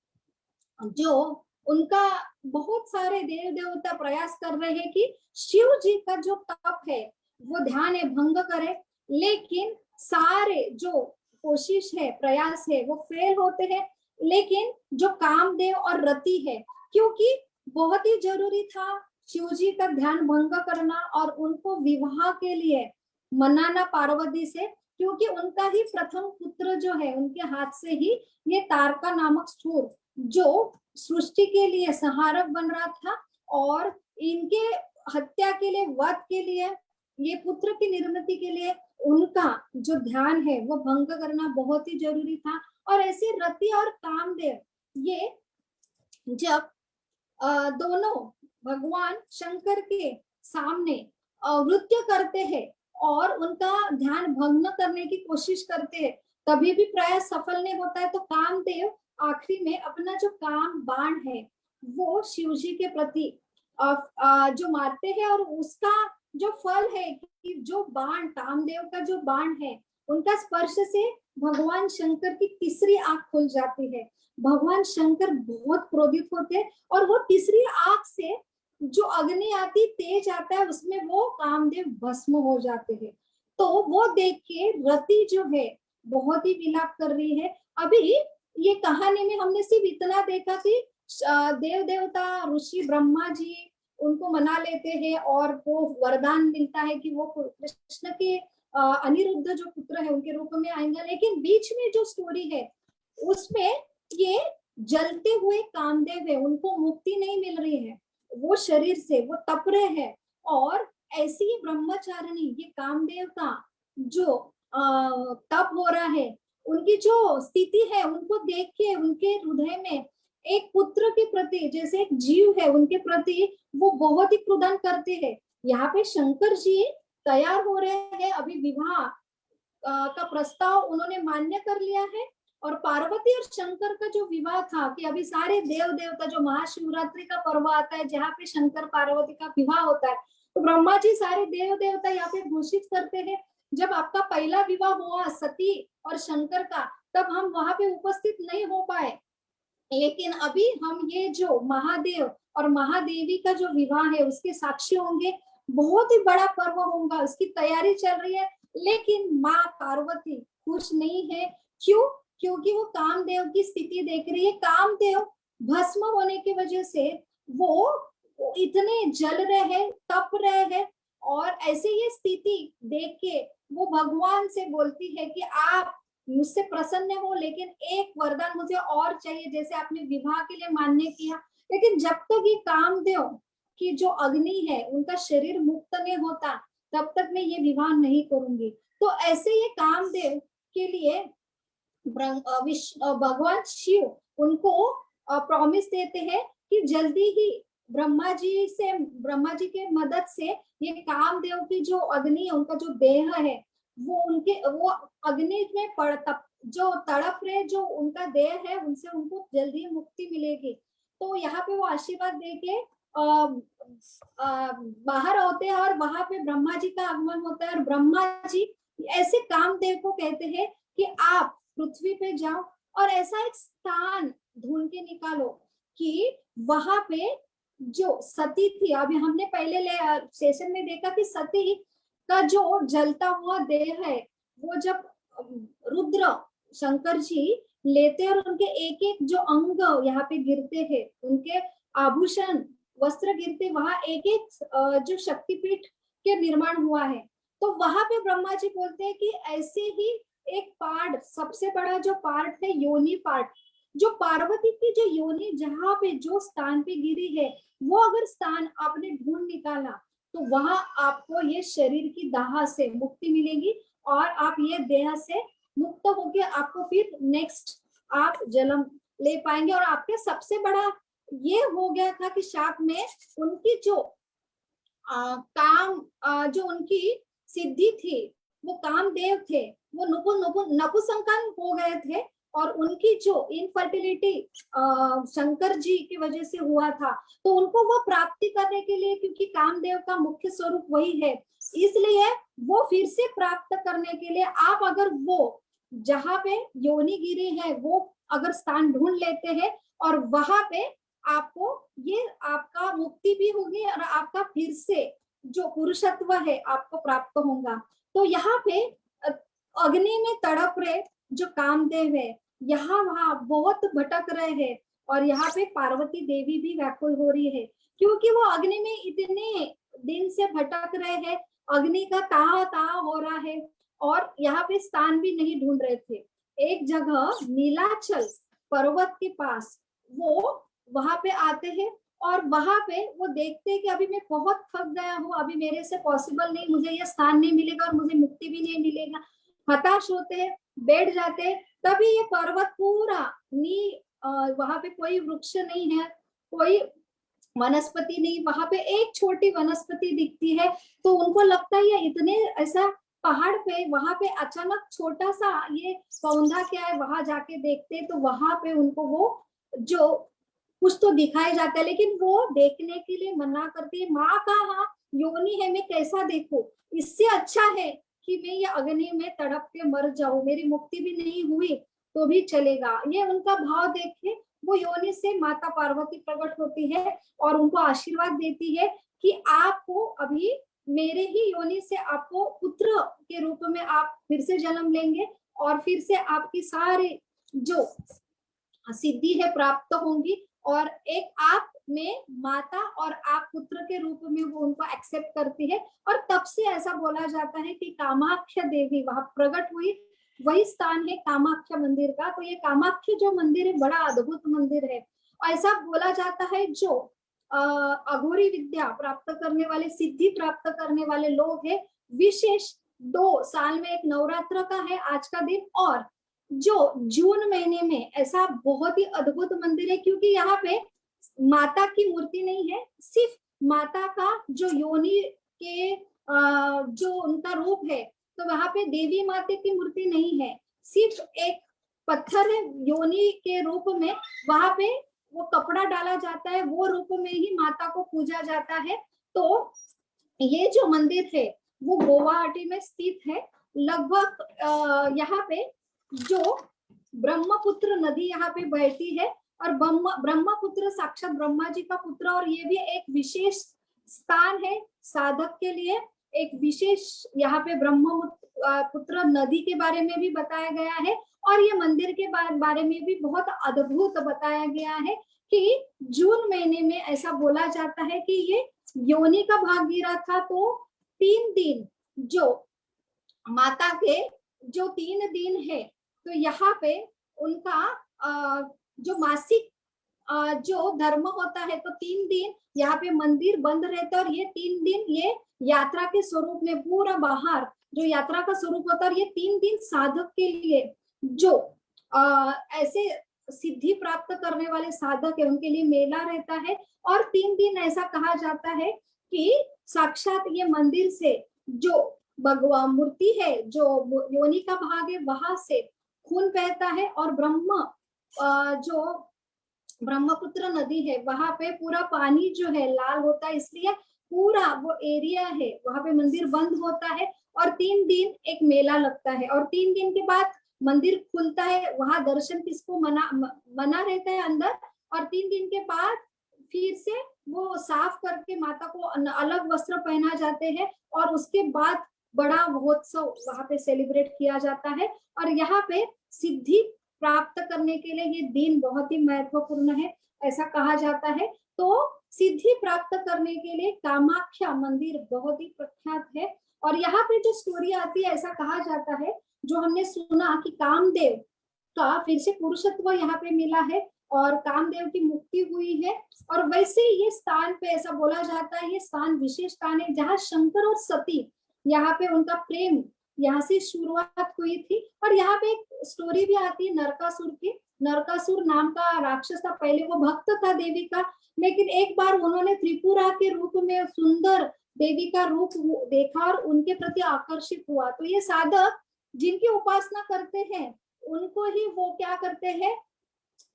जो उनका बहुत सारे देव देवता प्रयास कर रहे हैं कि शिव जी का जो तप है वो ध्यान है भंग करे, लेकिन सारे जो कोशिश है प्रयास है वो फेल होते हैं। लेकिन जो कामदेव और रति है, क्योंकि बहुत ही जरूरी था शिव जी का ध्यान भंग करना और उनको विवाह के लिए मनाना पार्वती से, क्योंकि उनका ही प्रथम पुत्र जो है उनके हाथ से ही ये तारका नामक सूर जो सृष्टि के लिए संहारक बन रहा था, और इनके हत्या के लिए, वध के लिए, ये पुत्र की निर्मिति के लिए उनका जो ध्यान है वो भंग करना बहुत ही जरूरी था। और ऐसे रति और कामदेव ये जब दोनों भगवान शंकर के सामने नृत्य करते हैं और उनका ध्यान भंग करने की कोशिश करते हैं, कभी भी प्रयास सफल नहीं होता है। तो कामदेव आखिरी में अपना जो काम बाण है वो शिव जी के प्रति जो मारते हैं, और उसका जो फल है कि जो बाण कामदेव का जो बाण है उनका स्पर्श से भगवान शंकर की तीसरी आंख खुल जाती है। भगवान शंकर बहुत क्रोधित होते हैं और वो तीसरी आंख से जो अग्नि आती तेज आता है उसमें वो कामदेव भस्म हो जाते हैं। तो वो देख के रति जो है बहुत ही विलाप कर रही है। अभी ये कहानी में हमने सिर्फ इतना देखा कि देव देवता ऋषि ब्रह्मा जी उनको मना लेते हैं और वो वरदान मिलता है कि वो कृष्ण के अनिरुद्ध जो पुत्र है उनके रूप में आएंगे। लेकिन बीच में जो स्टोरी है उसमें ये जलते हुए कामदेव है, उनको मुक्ति नहीं मिल रही है, वो शरीर से वो तप रहे हैं। और ऐसी ही ब्रह्मचारिणी ये कामदेव का जो तप हो रहा है, उनकी जो स्थिति है उनको देख के उनके हृदय में एक पुत्र के प्रति, जैसे एक जीव है उनके प्रति, वो बहुत ही क्रोधन करते हैं। यहाँ पे शंकर जी तैयार हो रहे हैं, अभी विवाह का प्रस्ताव उन्होंने मान्य कर लिया है। और पार्वती और शंकर का जो विवाह था कि अभी सारे देव देवता, जो महाशिवरात्रि का पर्व आता है जहाँ पे शंकर पार्वती का विवाह होता है, तो ब्रह्मा जी सारे देव देवता यहाँ पे घोषित करते हैं जब आपका पहला विवाह हुआ सती और शंकर का, तब हम वहां पे उपस्थित नहीं हो पाए, लेकिन अभी हम ये जो महादेव और महादेवी का जो विवाह है उसके साक्षी होंगे। बहुत ही बड़ा पर्व होगा, उसकी तैयारी चल रही है। लेकिन माँ पार्वती खुश नहीं है। क्यों? क्योंकि वो कामदेव की स्थिति देख रही है। कामदेव भस्म होने की वजह से वो इतने जल रहे हैं, तप रहे हैं, और ऐसे ये स्थिति देख के वो भगवान से बोलती है कि आप मुझसे प्रसन्न हो, लेकिन एक वरदान मुझे और चाहिए, जैसे आपने विवाह के लिए मान्य किया। लेकिन जब तक ये कामदेव की जो अग्नि है उनका शरीर मुक्त नहीं होता, तब तक मैं ये विवाह नहीं करूंगी। तो ऐसे ये कामदेव के लिए भगवान शिव उनको प्रॉमिस देते हैं कि जल्दी ही ब्रह्मा जी के मदद से ये कामदेव की जो अग्नि है, उनका जो देह है, वो अग्नि में जो तड़प रहे, जो उनका देह है, उनसे उनको जल्दी मुक्ति मिलेगी। तो यहाँ पे वो आशीर्वाद देके बाहर होते हैं, और वहां पे ब्रह्मा जी का आगमन होता है। और ब्रह्मा जी ऐसे कामदेव को कहते हैं कि आप पृथ्वी पे जाओ और ऐसा एक स्थान ढूंढ के निकालो कि वहां पे जो सती थी, अभी हमने पहले सेशन में देखा कि सती का जो जलता हुआ देह है, वो जब रुद्र शंकर जी लेते और उनके एक एक जो अंग यहाँ पे गिरते हैं, उनके आभूषण वस्त्र गिरते, वहां एक एक जो शक्तिपीठ के निर्माण हुआ है। तो वहां पे ब्रह्मा जी बोलते हैं कि ऐसे ही एक पार्ट, सबसे बड़ा जो पार्ट है योनि पार्ट, जो पार्वती की जो योनि जहां पे जो स्थान पे गिरी है, वो अगर स्थान आपने ढूंढ निकाला तो वहां आपको ये शरीर की दाह से मुक्ति मिलेगी, और आप ये देह से मुक्त होके आपको फिर नेक्स्ट आप जन्म ले पाएंगे। और आपके सबसे बड़ा ये हो गया था कि शाप में उनकी जो जो उनकी सिद्धि थी, वो कामदेव थे, वो नपुंसकन हो गए थे, और उनकी जो इनफर्टिलिटी शंकर जी की वजह से हुआ था, तो उनको वो प्राप्ति करने के लिए, क्योंकि कामदेव का मुख्य स्वरूप वही है, इसलिए वो फिर से प्राप्त करने के लिए आप अगर वो जहां पे योनि गिरी है वो अगर स्थान ढूंढ लेते हैं, और वहां पे आपको ये आपका मुक्ति भी होगी, और आपका फिर से जो पुरुषत्व है आपको प्राप्त होगा। तो यहाँ पे अग्नि में तड़प रहे जो कामदेव है, यहाँ वहां बहुत भटक रहे हैं, और यहाँ पे पार्वती देवी भी व्याकुल हो रही है, क्योंकि वो अग्नि में इतने दिन से भटक रहे हैं, अग्नि का ताह ताह हो रहा है, और यहाँ पे स्थान भी नहीं ढूंढ रहे थे। एक जगह नीलाचल पर्वत के पास वो वहां पे आते हैं, और वहां पे वो देखते हैं कि अभी मैं बहुत थक गया हूँ, अभी मेरे से पॉसिबल नहीं, मुझे ये स्थान नहीं मिलेगा और मुझे मुक्ति भी नहीं मिलेगा। हताश होते हैं, बैठ जाते हैं। तभी ये पर्वत पूरा वहां पे कोई वृक्ष नहीं है, कोई वनस्पति नहीं, वहां पे एक छोटी वनस्पति दिखती है। तो उनको लगता है इतने ऐसा पहाड़ पे, वहां पे अचानक छोटा सा ये पौधा क्या है, वहां जाके देखते तो वहां पे उनको वो जो कुछ तो दिखाई जाता है, लेकिन वो देखने के लिए मना करती है। माँ का हाँ योनि है, मैं कैसा देखूं, इससे अच्छा है कि मैं ये अग्नि में तड़प के मर जाऊं, मेरी मुक्ति भी नहीं हुई तो भी चलेगा। ये उनका भाव देख के वो योनि से माता पार्वती प्रकट होती है और उनको आशीर्वाद देती है कि आपको अभी मेरे ही योनि से आपको पुत्र के रूप में आप फिर से जन्म लेंगे, और फिर से आपकी सारे जो सिद्धि है प्राप्त होंगी, और एक आप में माता और आप पुत्र के रूप में वो उनको एक्सेप्ट करती है। और तब से ऐसा बोला जाता है कि कामाख्या देवी वहां प्रकट हुई, वही स्थान है कामाख्या मंदिर का। तो ये कामाख्या जो मंदिर है बड़ा अद्भुत मंदिर है। ऐसा बोला जाता है जो अघोरी विद्या प्राप्त करने वाले, सिद्धि प्राप्त करने वाले लोग हैं, विशेष 2 साल में एक नवरात्र का है आज का दिन, और जो जून महीने में ऐसा बहुत ही अद्भुत मंदिर है, क्योंकि यहाँ पे माता की मूर्ति नहीं है, सिर्फ माता का जो योनि के जो उनका रूप है, तो वहां पे देवी माता की मूर्ति नहीं है, सिर्फ एक पत्थर है योनि के रूप में, वहां पे वो कपड़ा डाला जाता है, वो रूप में ही माता को पूजा जाता है। तो ये जो मंदिर है वो गुवाहाटी में स्थित है। लगभग यहाँ पे जो ब्रह्मपुत्र नदी यहाँ पे बहती है, और ब्रह्मपुत्र साक्षात ब्रह्मा जी का पुत्र, और ये भी एक विशेष स्थान है साधक के लिए। एक विशेष यहाँ पे ब्रह्मपुत्र नदी के बारे में भी बताया गया है, और ये मंदिर के बारे में भी बहुत अद्भुत बताया गया है कि जून महीने में ऐसा बोला जाता है कि ये योनि का भाग गिरा था, तो 3 दिन जो माता के जो 3 दिन है, तो यहाँ पे उनका जो मासिक जो धर्म होता है, तो 3 दिन यहाँ पे मंदिर बंद रहता है, और ये 3 दिन ये यात्रा के स्वरूप में पूरा बाहर जो यात्रा का स्वरूप होता है, ये 3 दिन साधक के लिए जो ऐसे सिद्धि प्राप्त करने वाले साधक है उनके लिए मेला रहता है। और 3 दिन ऐसा कहा जाता है कि साक्षात ये मंदिर से जो भगवान मूर्ति है, जो योनि का भाग है, वहां से खून बहता है, और जो ब्रह्मपुत्र नदी है वहां पे पूरा पानी जो है लाल होता है, इसलिए पूरा वो एरिया है वहां पे मंदिर बंद होता है, और 3 दिन एक मेला लगता है, और 3 दिन के बाद मंदिर खुलता है। वहां दर्शन किसको मना रहता है अंदर, और 3 दिन के बाद फिर से वो साफ करके माता को अलग वस्त्र पहना जाते हैं, और उसके बाद बड़ा महोत्सव वहां पे सेलिब्रेट किया जाता है। और यहाँ पे सिद्धि प्राप्त करने के लिए ये दिन बहुत ही महत्वपूर्ण है, ऐसा कहा जाता है। तो सिद्धि प्राप्त करने के लिए कामाख्या मंदिर बहुत ही प्रख्यात है। और यहाँ पे जो स्टोरी आती है, ऐसा कहा जाता है, जो हमने सुना कि कामदेव का फिर से पुरुषत्व यहाँ पे मिला है और कामदेव की मुक्ति हुई है, और वैसे ये स्थान पे ऐसा बोला जाता है, ये स्थान विशेष स्थान है जहाँ शंकर और सती यहाँ पे उनका प्रेम यहाँ से शुरुआत हुई थी। और यहाँ पे एक स्टोरी भी आती है नरकासुर की। नरकासुर नाम का राक्षस था, पहले वो भक्त था देवी का, लेकिन एक बार उन्होंने त्रिपुरा के रूप में सुंदर देवी का रूप देखा और उनके प्रति आकर्षित हुआ। तो ये साधक जिनकी उपासना करते हैं उनको ही वो क्या करते हैं,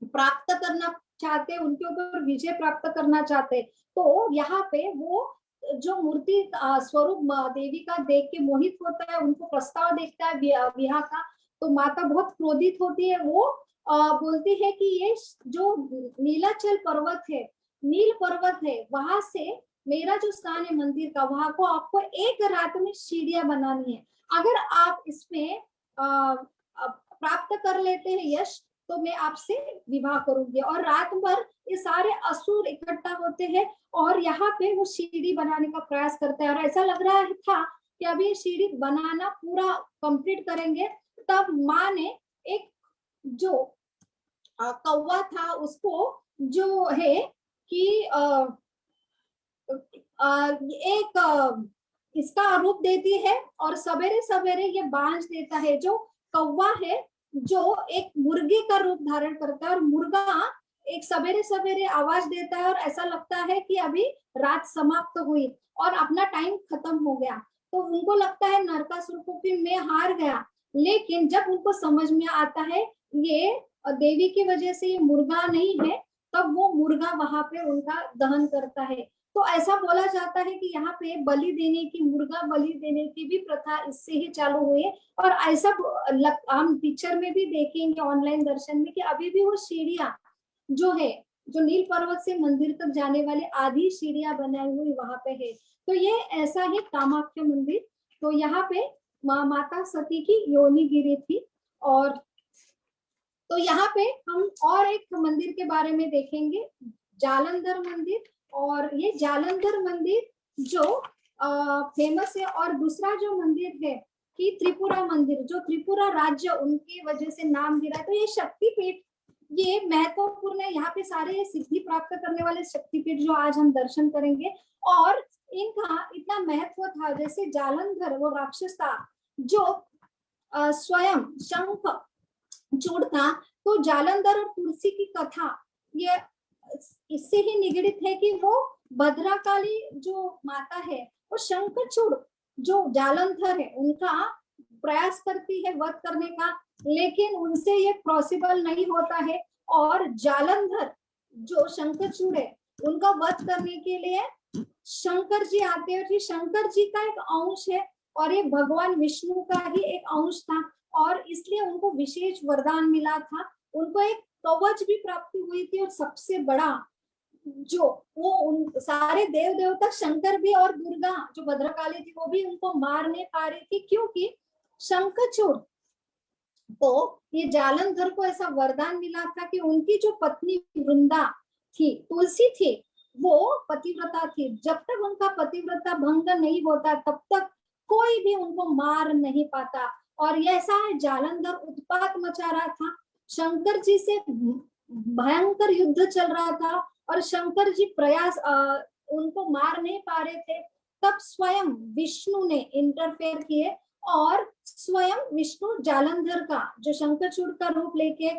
प्राप्त करना चाहते, उनके ऊपर विजय प्राप्त करना चाहते। तो यहाँ पे वो जो मूर्ति स्वरूप देवी का देख के मोहित होता है, उनको प्रस्ताव देखता है विवाह का, तो माता बहुत क्रोधित होती है। वो बोलती है कि ये जो नीलाचल पर्वत है, नील पर्वत है, वहां से मेरा जो स्थान है मंदिर का, वहां को आपको एक रात में सीढ़ियां बनानी है। अगर आप इसमें प्राप्त कर लेते हैं यश, तो मैं आपसे विवाह करूंगी। और रात भर ये सारे असुर इकट्ठा होते हैं और यहाँ पे वो सीढ़ी बनाने का प्रयास करते हैं, और ऐसा लग रहा था कि अभी ये सीढ़ी बनाना पूरा कंप्लीट करेंगे, तब माँ ने एक जो कौवा था उसको जो है कि एक इसका रूप देती है, और सवेरे सवेरे ये बांझ देता है। जो कौवा है जो एक मुर्गे का रूप धारण करता है, और मुर्गा एक सवेरे सवेरे आवाज देता है, और ऐसा लगता है कि अभी रात समाप्त हुई और अपना टाइम खत्म हो गया। तो उनको लगता है नरकासुर को कि मैं हार गया, लेकिन जब उनको समझ में आता है ये देवी की वजह से ये मुर्गा नहीं है, तब वो मुर्गा वहां पे उनका दहन करता है। तो ऐसा बोला जाता है कि यहाँ पे बलि देने की, मुर्गा बलि देने की भी प्रथा इससे ही चालू हुई है। और ऐसा हम पिक्चर में भी देखेंगे ऑनलाइन दर्शन में कि अभी भी वो सीढ़ियां जो है, जो नील पर्वत से मंदिर तक जाने वाली आधी सीढ़ियां बनाई हुई वहां पे है। तो ये ऐसा है कामाख्या मंदिर। तो यहाँ पे माता सती की योनि गिरी थी। और तो यहाँ पे हम और एक मंदिर के बारे में देखेंगे, जालंधर मंदिर। और ये जालंधर मंदिर जो फेमस है। और दूसरा जो मंदिर है कि त्रिपुरा मंदिर, जो त्रिपुरा राज्य उनकी वजह से नाम गिरा है। तो ये शक्तिपीठ ये महत्वपूर्ण है, यहाँ पे सारे सिद्धि प्राप्त करने वाले शक्तिपीठ जो आज हम दर्शन करेंगे। और इनका इतना महत्व था, जैसे जालंधर वो राक्षस था जो स्वयं शंख चूड़ था, तो जालंधर और तुलसी की कथा ये इससे ही निगड़ित है कि वो भद्रकाली जो माता है वो शंखचूड़ जो जालंधर है उनका प्रयास करती है वध करने का, लेकिन उनसे ये पॉसिबल नहीं होता है। और जालंधर जो शंखचूड़ है उनका वध करने के लिए शंकर जी आते हैं। शंकर जी का एक अंश है और ये भगवान विष्णु का ही एक अंश था, और इसलिए उनको विशेष वरदान मिला था। उनको एक कवच भी प्राप्ति हुई थी, और सबसे बड़ा जो वो उन सारे देव देवता, शंकर भी और दुर्गा जो भद्रकाली थी वो भी उनको मार नहीं पा रही थी, क्योंकि शंखचूड़ तो ये जालंधर को ऐसा वरदान मिला था कि उनकी जो पत्नी वृंदा थी, तुलसी थी, वो पतिव्रता थी। जब तक उनका पतिव्रता भंग नहीं होता तब तक कोई भी उनको मार नहीं पाता। और ये ऐसा है, जालंधर उत्पात मचा रहा था, शंकर जी से भयंकर युद्ध चल रहा था और शंकर जी प्रयास उनको मार नहीं पा रहे थे। तब स्वयं विष्णु ने इंटरफेयर किए और स्वयं विष्णु जालंधर का जो शंखचूड़ का रूप लेके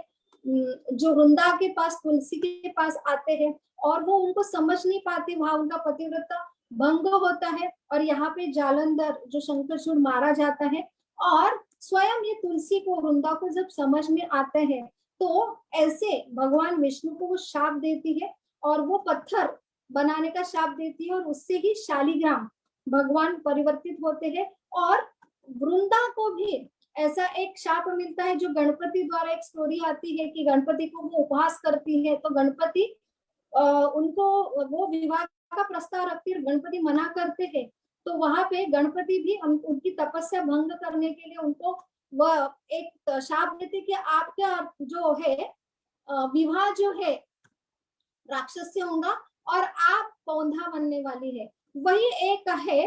जो वृंदा के पास, तुलसी के पास आते हैं और वो उनको समझ नहीं पाते, वहां उनका पतिव्रता भंग होता है और यहाँ पे जालंधर जो शंखचूड़ मारा जाता है। और स्वयं ये तुलसी को, वृंदा को जब समझ में आते हैं तो ऐसे भगवान विष्णु को वो शाप देती है और वो पत्थर बनाने का शाप देती है और उससे ही शालिग्राम भगवान परिवर्तित होते हैं। और वृंदा को भी ऐसा एक शाप मिलता है जो गणपति द्वारा, एक स्टोरी आती है कि गणपति को वो उपवास करती है तो गणपति उनको वो विवाह का प्रस्ताव रखती है, गणपति मना करते हैं। तो वहां पे गणपति भी उनकी तपस्या भंग करने के लिए उनको वह एक शाप देते कि आपका जो है विवाह जो है राक्षस से होगा और आप पौधा बनने वाली है। वही एक है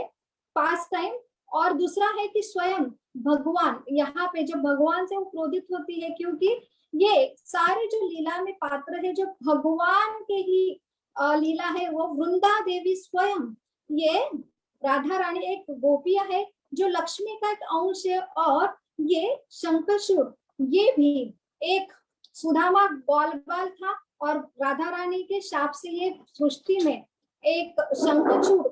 पास टाइम। और दूसरा है कि स्वयं भगवान यहाँ पे जब भगवान से वो क्रोधित होती है, क्योंकि ये सारे जो लीला में पात्र है जो भगवान के ही लीला है, वो वृंदा देवी स्वयं, ये राधा रानी एक गोपिया है जो लक्ष्मी का एक अंश है। और ये शंखचूड़ ये भी एक सुदामा बाल था और राधा रानी के शाप से ये सृष्टि में एक शंखचूड़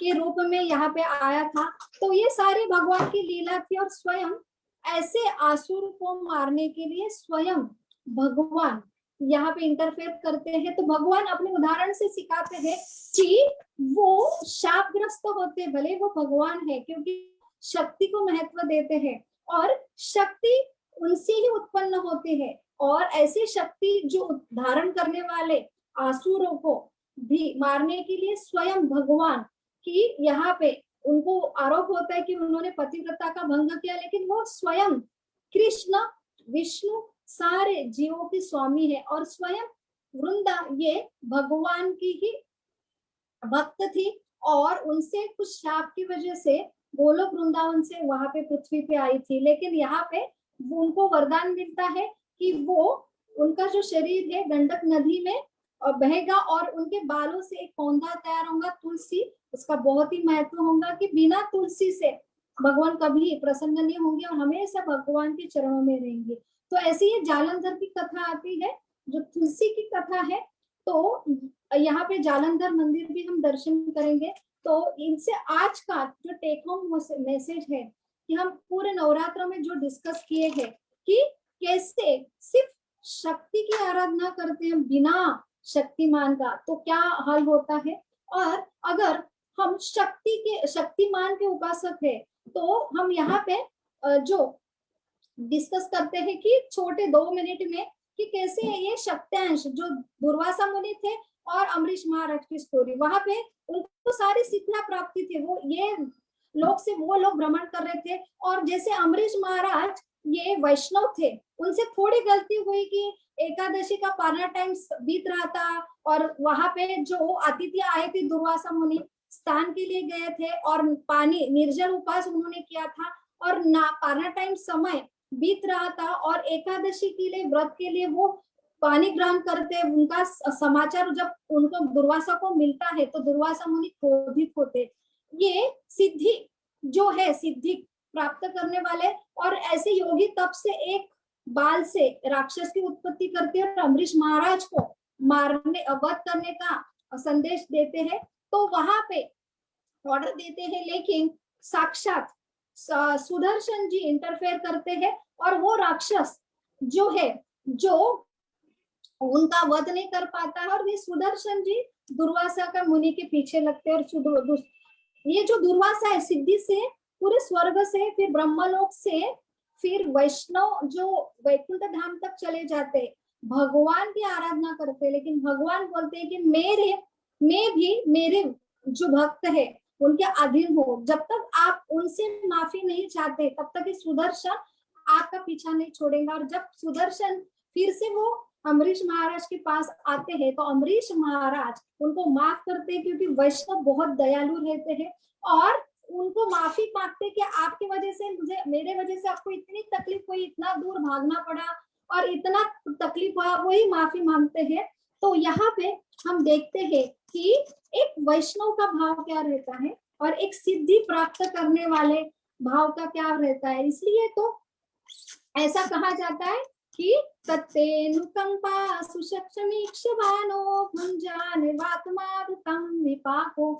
के रूप में यहाँ पे आया था। तो ये सारे भगवान की लीला थी और स्वयं ऐसे आसुर को मारने के लिए स्वयं भगवान यहाँ पे इंटरफेयर करते हैं। तो भगवान अपने उदाहरण से सिखाते हैं कि वो शापग्रस्त होते, भले वो भगवान है, क्योंकि शक्ति को महत्व देते हैं और शक्ति उनसे ही उत्पन्न होती है। और ऐसी शक्ति जो धारण करने वाले आसुरों को भी मारने के लिए स्वयं भगवान की यहाँ पे उनको आरोप होता है कि उन्होंने पतिव्रता का भंग किया, लेकिन वो स्वयं कृष्ण विष्णु सारे जीवों की स्वामी है और स्वयं वृंदा ये भगवान की ही भक्त थी और उनसे कुछ शाप की वजह से गोलोक वृंदावन से वहां पे पृथ्वी पे आई थी। लेकिन यहाँ पे उनको वरदान मिलता है कि वो उनका जो शरीर है गंडक नदी में बहेगा और उनके बालों से एक पौधा तैयार होगा, तुलसी। उसका बहुत ही महत्व होगा कि बिना तुलसी से भगवान कभी प्रसन्न नहीं होंगे और हमेशा भगवान के चरणों में रहेंगे। तो ऐसी ये जालंधर की कथा आती है जो तुलसी की कथा है। तो यहाँ पे जालंधर मंदिर भी हम दर्शन करेंगे। तो इनसे आज का जो टेक होम मैसेज है कि हम पूरे नवरात्र में जो डिस्कस किए हैं कि कैसे सिर्फ शक्ति की आराधना करते हैं बिना शक्तिमान का तो क्या हल होता है, और अगर हम शक्तिमान के उपासक है तो हम यहाँ पे जो डिस्कस करते हैं कि छोटे 2 मिनट में कि कैसे ये शक्त्यांश जो दुर्वासा मुनि थे और अम्बरीश महाराज की स्टोरी, वहां पे उनको सारी सिद्धियां प्राप्ति थी, वो ये लोग से वो लोग भ्रमण कर रहे थे। और जैसे अम्बरीश महाराज ये वैष्णव थे, उनसे थोड़ी गलती हुई कि एकादशी का पारना टाइम बीत रहा था और वहां पे जो अतिथि आए थे दुर्वासा मुनि स्नान के लिए गए थे और पानी निर्जल उपवास उन्होंने किया था और ना पारना टाइम समय बीत रहा था और एकादशी के लिए व्रत के लिए वो पानी ग्रहण करते, उनका समाचार जब उनको दुर्वासा को मिलता है तो दुर्वासा मुनि क्रोधित होते। ये सिद्धि जो है सिद्धि प्राप्त करने वाले और ऐसे योगी तब से एक बाल से राक्षस की उत्पत्ति करते हैं और अम्बरीश महाराज को मारने वध करने का संदेश देते हैं। तो वहां पे ऑर्डर देते हैं, लेकिन साक्षात सुदर्शन जी इंटरफेयर करते हैं और वो राक्षस जो है जो उनका वध नहीं कर पाता है और ये सुदर्शन जी दुर्वासा का मुनि के पीछे लगते हैं। और ये जो दुर्वासा है सिद्धि से पूरे स्वर्ग से फिर ब्रह्मलोक से फिर वैष्णव जो वैकुंठ धाम तक चले जाते, भगवान की आराधना करते हैं, लेकिन भगवान बोलते हैं कि मैं भी मेरे जो भक्त है उनके अधीन हो। जब तक आप उनसे माफी नहीं चाहते तब तक सुदर्शन आपका पीछा नहीं छोड़ेगा। और जब सुदर्शन फिर से वो अम्बरीश महाराज के पास आते हैं तो अम्बरीश महाराज उनको माफ करते हैं, क्योंकि वैष्णव बहुत दयालु रहते हैं, और उनको माफी मांगते कि आपकी वजह से मुझे, मेरे वजह से आपको इतनी तकलीफ हुई, इतना दूर भागना पड़ा और इतना तकलीफ हुआ, वही माफी मांगते हैं। तो यहाँ पे हम देखते हैं कि एक वैष्णव का भाव क्या रहता है और एक सिद्धि प्राप्त करने वाले भाव का क्या रहता है। इसलिए तो ऐसा कहा जाता है कि तत्तेनुकंपा सुषक्षमीक्षमानो भुंजान वात्मारुकं विपाको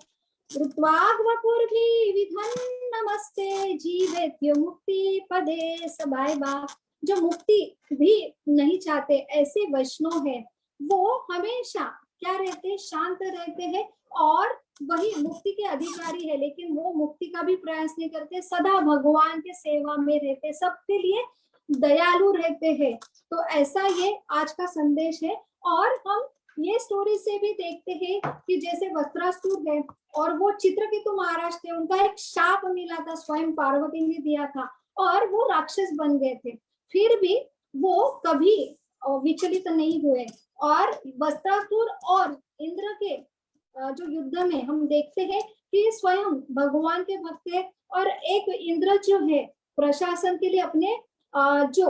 ऋत्वाग्वपुर्भि विधन नमस्ते जीवेत्य मुक्ति पदे सबाय बा। जो मुक्ति भी नहीं चाहते ऐसे वैष्णव है, वो हमेशा क्या रहते हैं, शांत रहते हैं, और वही मुक्ति के अधिकारी है, लेकिन वो मुक्ति का भी प्रयास नहीं करते, सदा भगवान के सेवा में रहते, सबके लिए दयालु रहते हैं। तो ऐसा ये आज का संदेश है। और हम ये स्टोरी से भी देखते हैं कि जैसे वस्त्रासुर है और वो चित्रकेतु महाराज थे, उनका एक शाप मिला था, स्वयं पार्वती ने दिया था, और वो राक्षस बन गए थे, फिर भी वो कभी विचलित नहीं हुए। और वस्त्रासुर और इंद्र के जो युद्ध में हम देखते हैं कि स्वयं भगवान के भक्त है, और एक इंद्र जो है प्रशासन के लिए अपने जो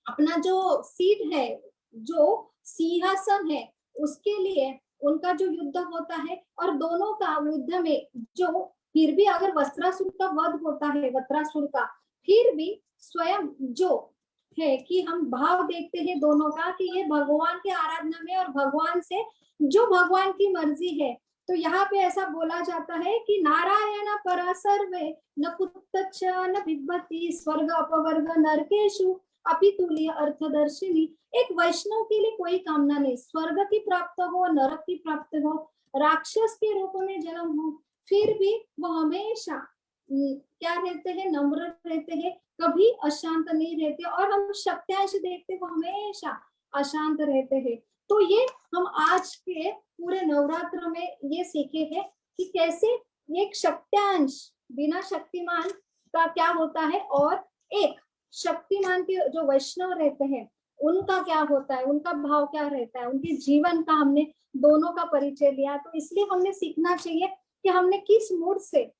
अपना जो सीट है, जो सिंहासन है, उसके लिए उनका जो युद्ध होता है, और दोनों का युद्ध में जो फिर भी अगर वस्त्रासुर का वध होता है, वस्त्रासुर का, फिर भी स्वयं जो है कि हम भाव देखते हैं दोनों का कि ये भगवान के आराधना में और भगवान से जो भगवान की मर्जी है। तो यहाँ पे ऐसा बोला जाता है कि नारायण परा सर्वे न कुतच्च न बिभ्यति स्वर्ग अपवर्ग नरकेशु अपितुल्य अर्थदर्शिनी। एक वैष्णव के लिए कोई कामना नहीं, स्वर्ग की प्राप्त हो, नरक की प्राप्त हो, राक्षस के रूप में जन्म हो, फिर भी वो हमेशा क्या रहते हैं, नम्र रहते हैं, कभी अशांत नहीं रहते। और हम सत्यांश देखते वो हमेशा अशांत रहते हैं। तो ये हम आज के पूरे नवरात्र में ये सीखे हैं कि कैसे एक सत्यांश बिना शक्तिमान का क्या होता है, और एक शक्तिमान के जो वैष्णव रहते हैं उनका क्या होता है, उनका भाव क्या रहता है, उनके जीवन का हमने दोनों का परिचय लिया। तो इसलिए हमने सीखना चाहिए कि हमने किस मूड से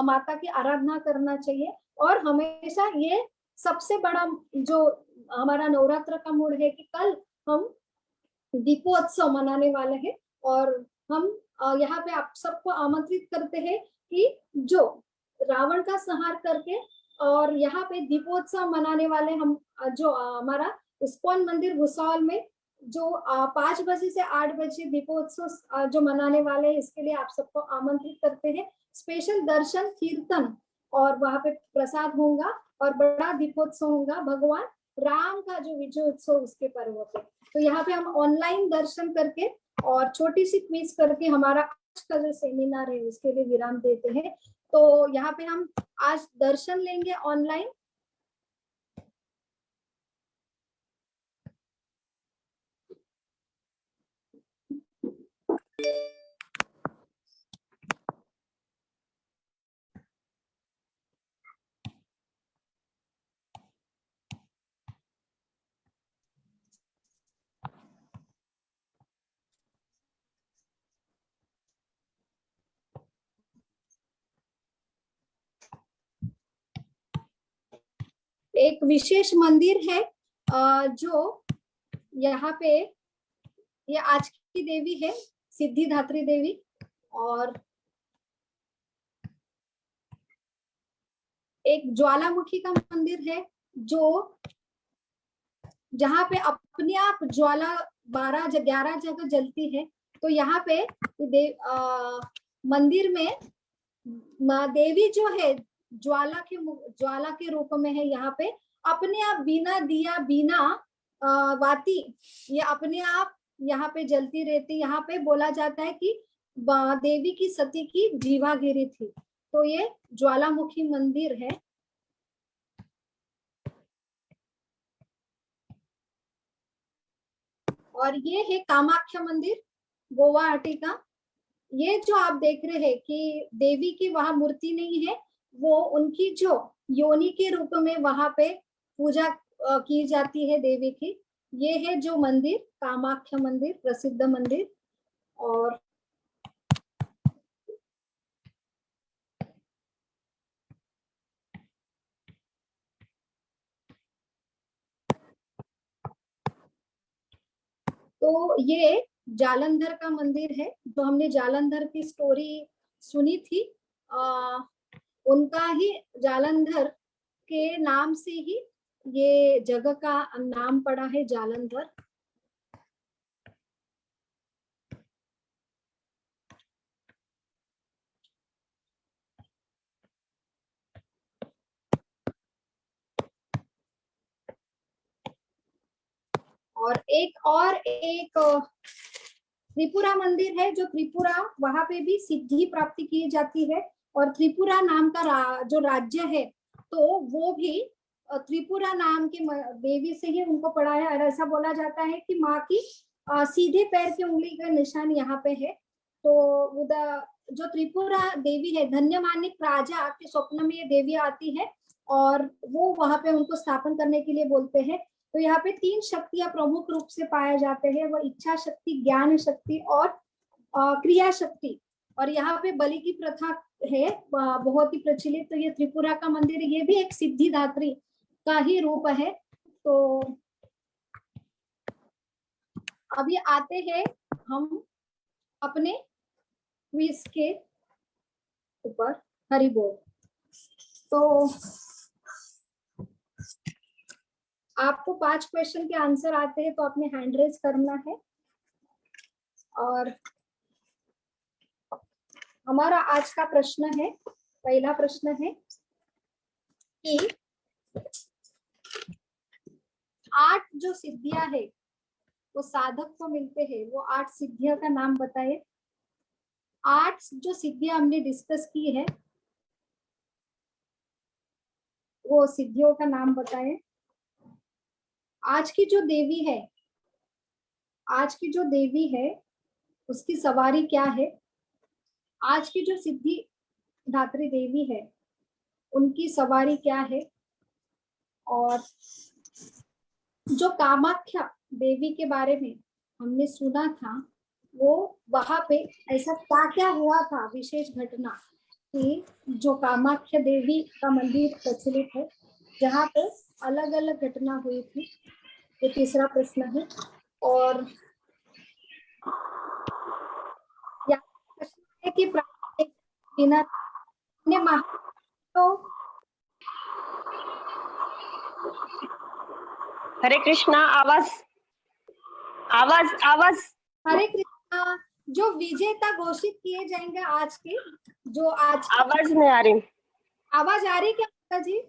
माता की आराधना करना चाहिए। और हमेशा ये सबसे बड़ा जो हमारा नवरात्र का मूड है कि कल हम दीपोत्सव मनाने वाले हैं, और हम यहाँ पे आप सबको आमंत्रित करते हैं कि जो रावण का संहार करके और यहाँ पे दीपोत्सव मनाने वाले हम जो हमारा इस्कॉन मंदिर भुसावल में जो 5 बजे से 8 बजे दीपोत्सव जो मनाने वाले हैं, इसके लिए आप सबको आमंत्रित करते हैं। स्पेशल दर्शन कीर्तन और वहां पे प्रसाद होगा और बड़ा दीपोत्सव होगा, भगवान राम का जो विजयोत्सव उसके पर्व पे। तो यहाँ पे हम ऑनलाइन दर्शन करके और छोटी सी क्विज करके हमारा आज का जो सेमिनार है उसके लिए विराम देते हैं। तो यहाँ पे हम आज दर्शन लेंगे ऑनलाइन। एक विशेष मंदिर है जो यहाँ पे ये आज की देवी है सिद्धिदात्री देवी, और एक ज्वालामुखी का मंदिर है जो जहाँ पे अपने आप ज्वाला 11 जगह जलती है। तो यहाँ पे मंदिर में माँ देवी जो है ज्वाला के रूप में है, यहाँ पे अपने आप बिना दिया बिना वाती ये अपने आप यहाँ पे जलती रहती। यहाँ पे बोला जाता है कि देवी की सती की जीवागिरी थी। तो ये ज्वालामुखी मंदिर है। और ये है कामाख्या मंदिर गुवाहाटी का। ये जो आप देख रहे हैं कि देवी की वहां मूर्ति नहीं है, वो उनकी जो योनि के रूप में वहां पे पूजा की जाती है देवी की। ये है जो मंदिर कामाख्या मंदिर, प्रसिद्ध मंदिर। और तो ये जालंधर का मंदिर है, जो हमने जालंधर की स्टोरी सुनी थी। उनका ही जालंधर के नाम से ही ये जगह का नाम पड़ा है जालंधर। और एक त्रिपुरा मंदिर है, जो त्रिपुरा वहां पे भी सिद्धि प्राप्ति की जाती है। और त्रिपुरा नाम का जो राज्य है, तो वो भी त्रिपुरा नाम की देवी से ही उनको पड़ा है। और ऐसा बोला जाता है कि माँ की सीधे पैर की उंगली का निशान यहाँ पे है। तो उधर जो त्रिपुरा देवी है, धन्य मानिक राजा के स्वप्न में ये देवी आती है और वो वहां पे उनको स्थापन करने के लिए बोलते हैं। तो यहाँ पे 3 शक्तियां प्रमुख रूप से पाए जाते हैं, वो इच्छा शक्ति, ज्ञान शक्ति और क्रिया शक्ति। और यहाँ पे बलि की प्रथा है बहुत ही प्रचलित। तो ये त्रिपुरा का मंदिर, ये भी एक सिद्धिदात्री का ही रूप है। तो अभी आते हैं हम अपने क्विज के ऊपर। हरि बोल। तो आपको 5 क्वेश्चन के आंसर आते हैं, तो आपने हैंड रेज करना है। और हमारा आज का प्रश्न है, पहला प्रश्न है कि 8 जो सिद्धियां है वो साधक को मिलते हैं, वो 8 सिद्धियों का नाम बताइए। 8 जो सिद्धियां हमने डिस्कस की है, वो सिद्धियों का नाम बताएं। आज की जो देवी है, आज की जो देवी है उसकी सवारी क्या है? आज की जो सिद्धि धात्री देवी है उनकी सवारी क्या है? और जो कामाख्या देवी के बारे में हमने सुना था, वो वहां पे ऐसा क्या क्या हुआ था विशेष घटना कि जो कामाख्या देवी का मंदिर प्रचलित है, जहाँ पे अलग अलग घटना हुई थी। ये तीसरा प्रश्न है। और प्रश्न है कि बिना तो हरे कृष्णा। आवाज आवाज आवाज। हरे कृष्णा। जो विजेता घोषित किए जाएंगे आज के, जो आज आवाज नहीं आ रही। आवाज आ रही क्या माता जी?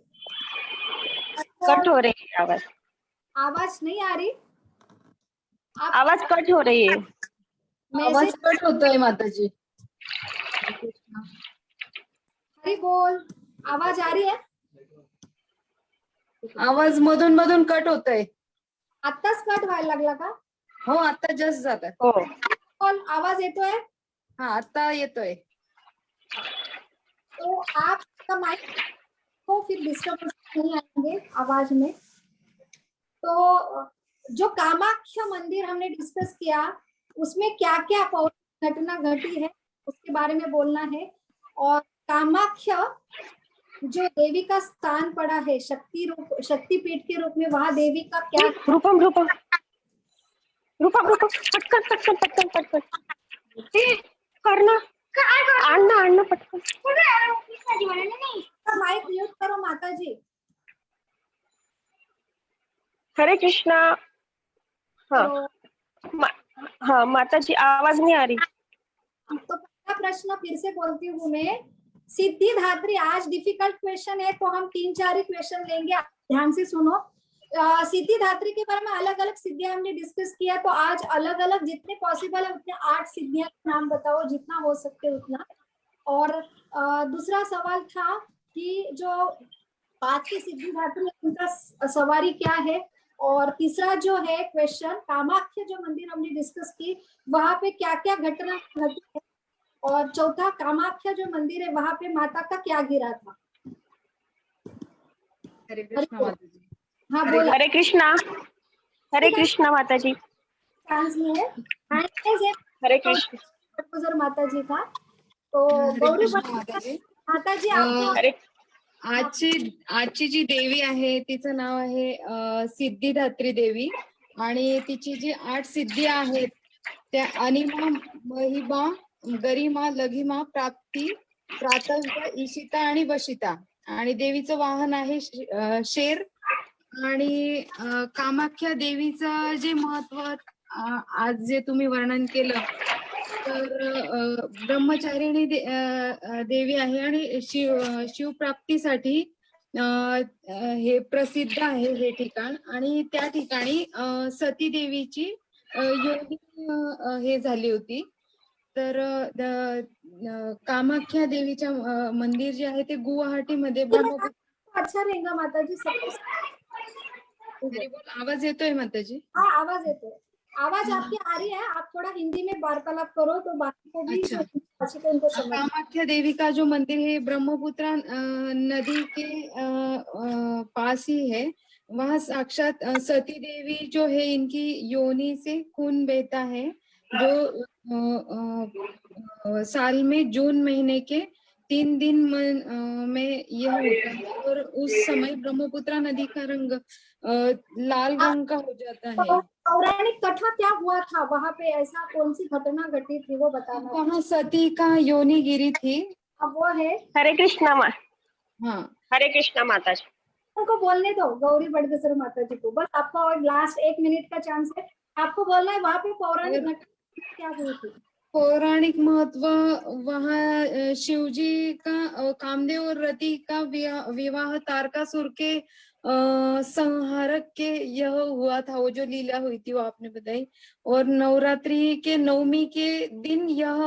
कट हो रही है आवाज। आवाज नहीं आ रही? आवाज कट हो रही है। आवाज कट होता है माता जी। हरी बोल। आवाज आ रही है? आवाज मधून मधून कट होतोय. आत्ताच कट व्हायला लागला का? हो आता जस्ट जात. हो. बोल, आवाज येतोय? हाँ आता येतोय. तो आपका माइक को फिर डिस्टर्बेंस नहीं आएंगे आवाज में। तो जो कामाख्या मंदिर हमने डिस्कस किया, उसमें क्या क्या घटना घटी है उसके बारे में बोलना है। और कामाख्या जो देवी का स्थान पड़ा है शक्तिपीठ के रूप में, वहां देवी का क्या रूपम रूपम रूपम रूपम पटकन पटकन पटकन पटकन करना आणना आणना पटकन। माइक म्यूट करो माता जी। हरे कृष्णा। हाँ हाँ माता जी आवाज नहीं आ रही। तो पहला प्रश्न फिर से बोलती हूँ मैं। सिद्धिदात्री, आज डिफिकल्ट क्वेश्चन है तो हम 3-4 ही क्वेश्चन लेंगे, ध्यान से सुनो। सिद्धिदात्री के बारे में अलग अलग सिद्धियां हमने डिस्कस किया, तो आज अलग अलग जितने पॉसिबल है उतने 8 सिद्धियां का नाम बताओ, जितना हो सकते उतना। और दूसरा सवाल था कि जो 5 की सिद्धिदात्री उनका सवारी क्या है, और तीसरा जो है क्वेश्चन, कामाख्या जो मंदिर हमने डिस्कस की, वहां पे क्या क्या घटना घटी है। और चौथा, कामाख्या जो मंदिर है वहां पे माता का क्या गिरा था। हरे कृष्णा माता जी। हाँ हरे बोला, हरे कृष्णा माता जी। चांस में है, हैंड है हरे तो कृष्ण। गुजर माता जी का। तो हरे गौरी कृष्णा माता जी। माता जी आपको हरे आजची जी देवी आहे तिचं नाव आहे सिद्धिदात्री देवी आणि तिची जी 8 सिद्धी आहेत त्या अनिमा, महिमा, गरिमा, लघिमा, प्राप्ती, प्रातव्य, ईशिता आणि वशिता. आणि देवीचं वाहन आहे शेर. आणि कामाख्या देवीचं जे महत्व आज जे तुम्ही वर्णन केलं, तर ब्रह्मचारिणी देवी आहे आणि शिवप्राप्तीसाठी हे प्रसिद्ध आहे हे ठिकाण. आणि त्या ठिकाणी सती देवीची योनी हे झाली होती. तर कामाख्या देवीच्या मंदिर जे आहे ते गुवाहाटीमध्ये अच्छा रहेगा माता जी सबको। हरी बोल. आवाज येतोय माताजी? हाँ आवाज है, आवाज आपकी आ रही है। आप थोड़ा हिंदी में वार्तालाप करो तो बाकी को भी अच्छा। भाषी को उनको समझ। कामाख्या देवी का जो मंदिर है ब्रह्मपुत्र नदी के पास ही है। वहाँ साक्षात सती देवी जो है इनकी योनि से खून बहता है, जो साल में जून महीने के 3 दिन में यह होता है। और उस समय ब्रह्मपुत्र नदी का रंग लाल रंग का हो जाता है। तो पौराणिक कथा क्या हुआ था वहां पे, ऐसा कौन सी घटना घटी थी वो बताना। वहाँ सती का योनि गिरी थी। अब वो है, हरे कृष्णा हाँ, हरे कृष्णा माता जी। उनको बोलने दो, गौरी बड़गसर माता जी को। बस आपका और लास्ट 1 मिनट का चांस है, आपको बोलना है वहां पे पौराणिक घटना क्या हुई थी। पौराणिक महत्व वहाँ शिवजी का कामदेव और रति का विवाह तारकासुर के संहारक के यह हुआ था। वो जो लीला हुई थी वो आपने बताई। और नवरात्रि के 9वीं के दिन यह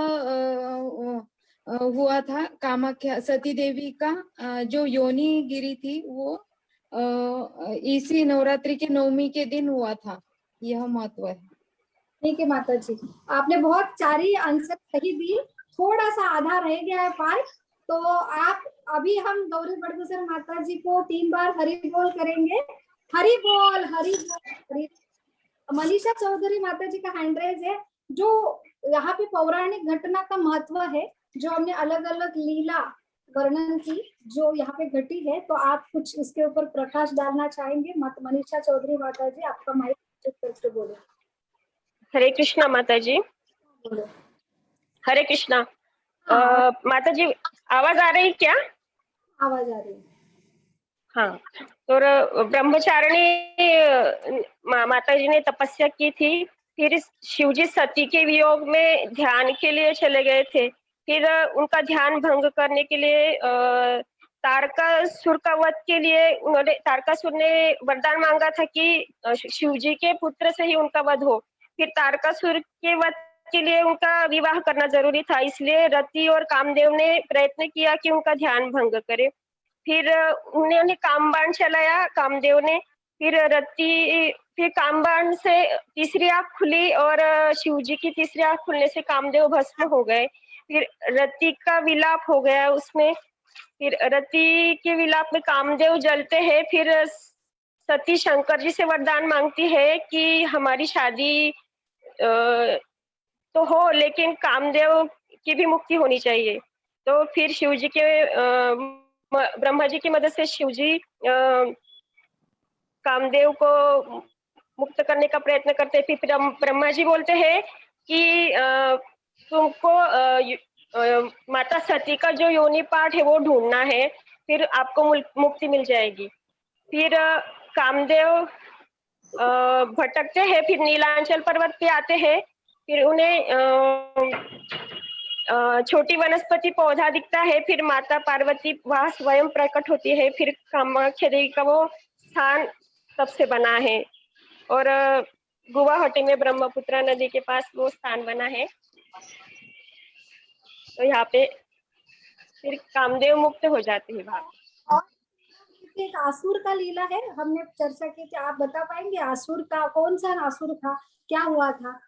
हुआ था। कामाख्या सती देवी का जो योनि गिरी थी वो इसी नवरात्रि के 9वीं के दिन हुआ था। यह महत्व है। ठीक है माता जी, आपने बहुत सारी आंसर सही दी, थोड़ा सा आधा रह गया है पार्ट। तो आप अभी हम गौरी बड़गुजर माता जी को 3 बार हरि बोल करेंगे। हरि बोल हरि बोल हरि। मनीषा चौधरी माता जी का हैंड रेज है। जो यहाँ पे पौराणिक घटना का महत्व है, जो हमने अलग अलग लीला वर्णन की जो यहाँ पे घटी है, तो आप कुछ इसके ऊपर प्रकाश डालना चाहेंगे। मनीषा चौधरी माता जी, आपका माइक चेक करके बोलो। हरे कृष्णा माता जी। बोलो। हरे कृष्णा। हाँ, माता जी आवाज आ रही क्या? आवाज आ रही है। हाँ, तो ब्रह्मचारिणी माता जी ने तपस्या की थी। फिर शिवजी सती के वियोग में ध्यान के लिए चले गए थे। फिर उनका ध्यान भंग करने के लिए तारकासुर का वध के लिए तारकासुर ने वरदान मांगा था कि शिवजी के पुत्र से ही उनका वध हो। फिर तारकासुर के वध के लिए उनका विवाह करना जरूरी था, इसलिए रति और कामदेव ने प्रयत्न किया कि उनका ध्यान भंग करे। फिर उन्होंने कामबाण चलाया कामदेव ने। फिर कामबाण से तीसरी आंख खुली और शिवजी की तीसरी आंख खुलने से कामदेव भस्म हो गए। फिर रति का विलाप हो गया उसमें। फिर रति के विलाप में कामदेव जलते हैं। फिर सती शंकर जी से वरदान मांगती है कि हमारी शादी तो हो, लेकिन कामदेव की भी मुक्ति होनी चाहिए। तो फिर शिवजी के ब्रह्मा जी की मदद से शिवजी कामदेव को मुक्त करने का प्रयत्न करते हैं। फिर ब्रह्मा जी बोलते हैं कि तुमको माता सती का जो योनि पाठ है वो ढूंढना है, फिर आपको मुक्ति मिल जाएगी। फिर कामदेव भटकते हैं, फिर नीलांचल पर्वत पे आते हैं। फिर उन्हें छोटी वनस्पति पौधा दिखता है। फिर माता पार्वती वहां स्वयं प्रकट होती है। फिर कामाख्या देवी का वो स्थान तब से बना है। और गुवाहाटी में ब्रह्मपुत्र नदी के पास वो स्थान बना है। तो यहाँ पे फिर कामदेव मुक्त हो जाते हैं वहां। और एक आसुर का लीला है, हमने चर्चा की थी, आप बता पाएंगे आसुर का कौन सा आसुर था, क्या हुआ था?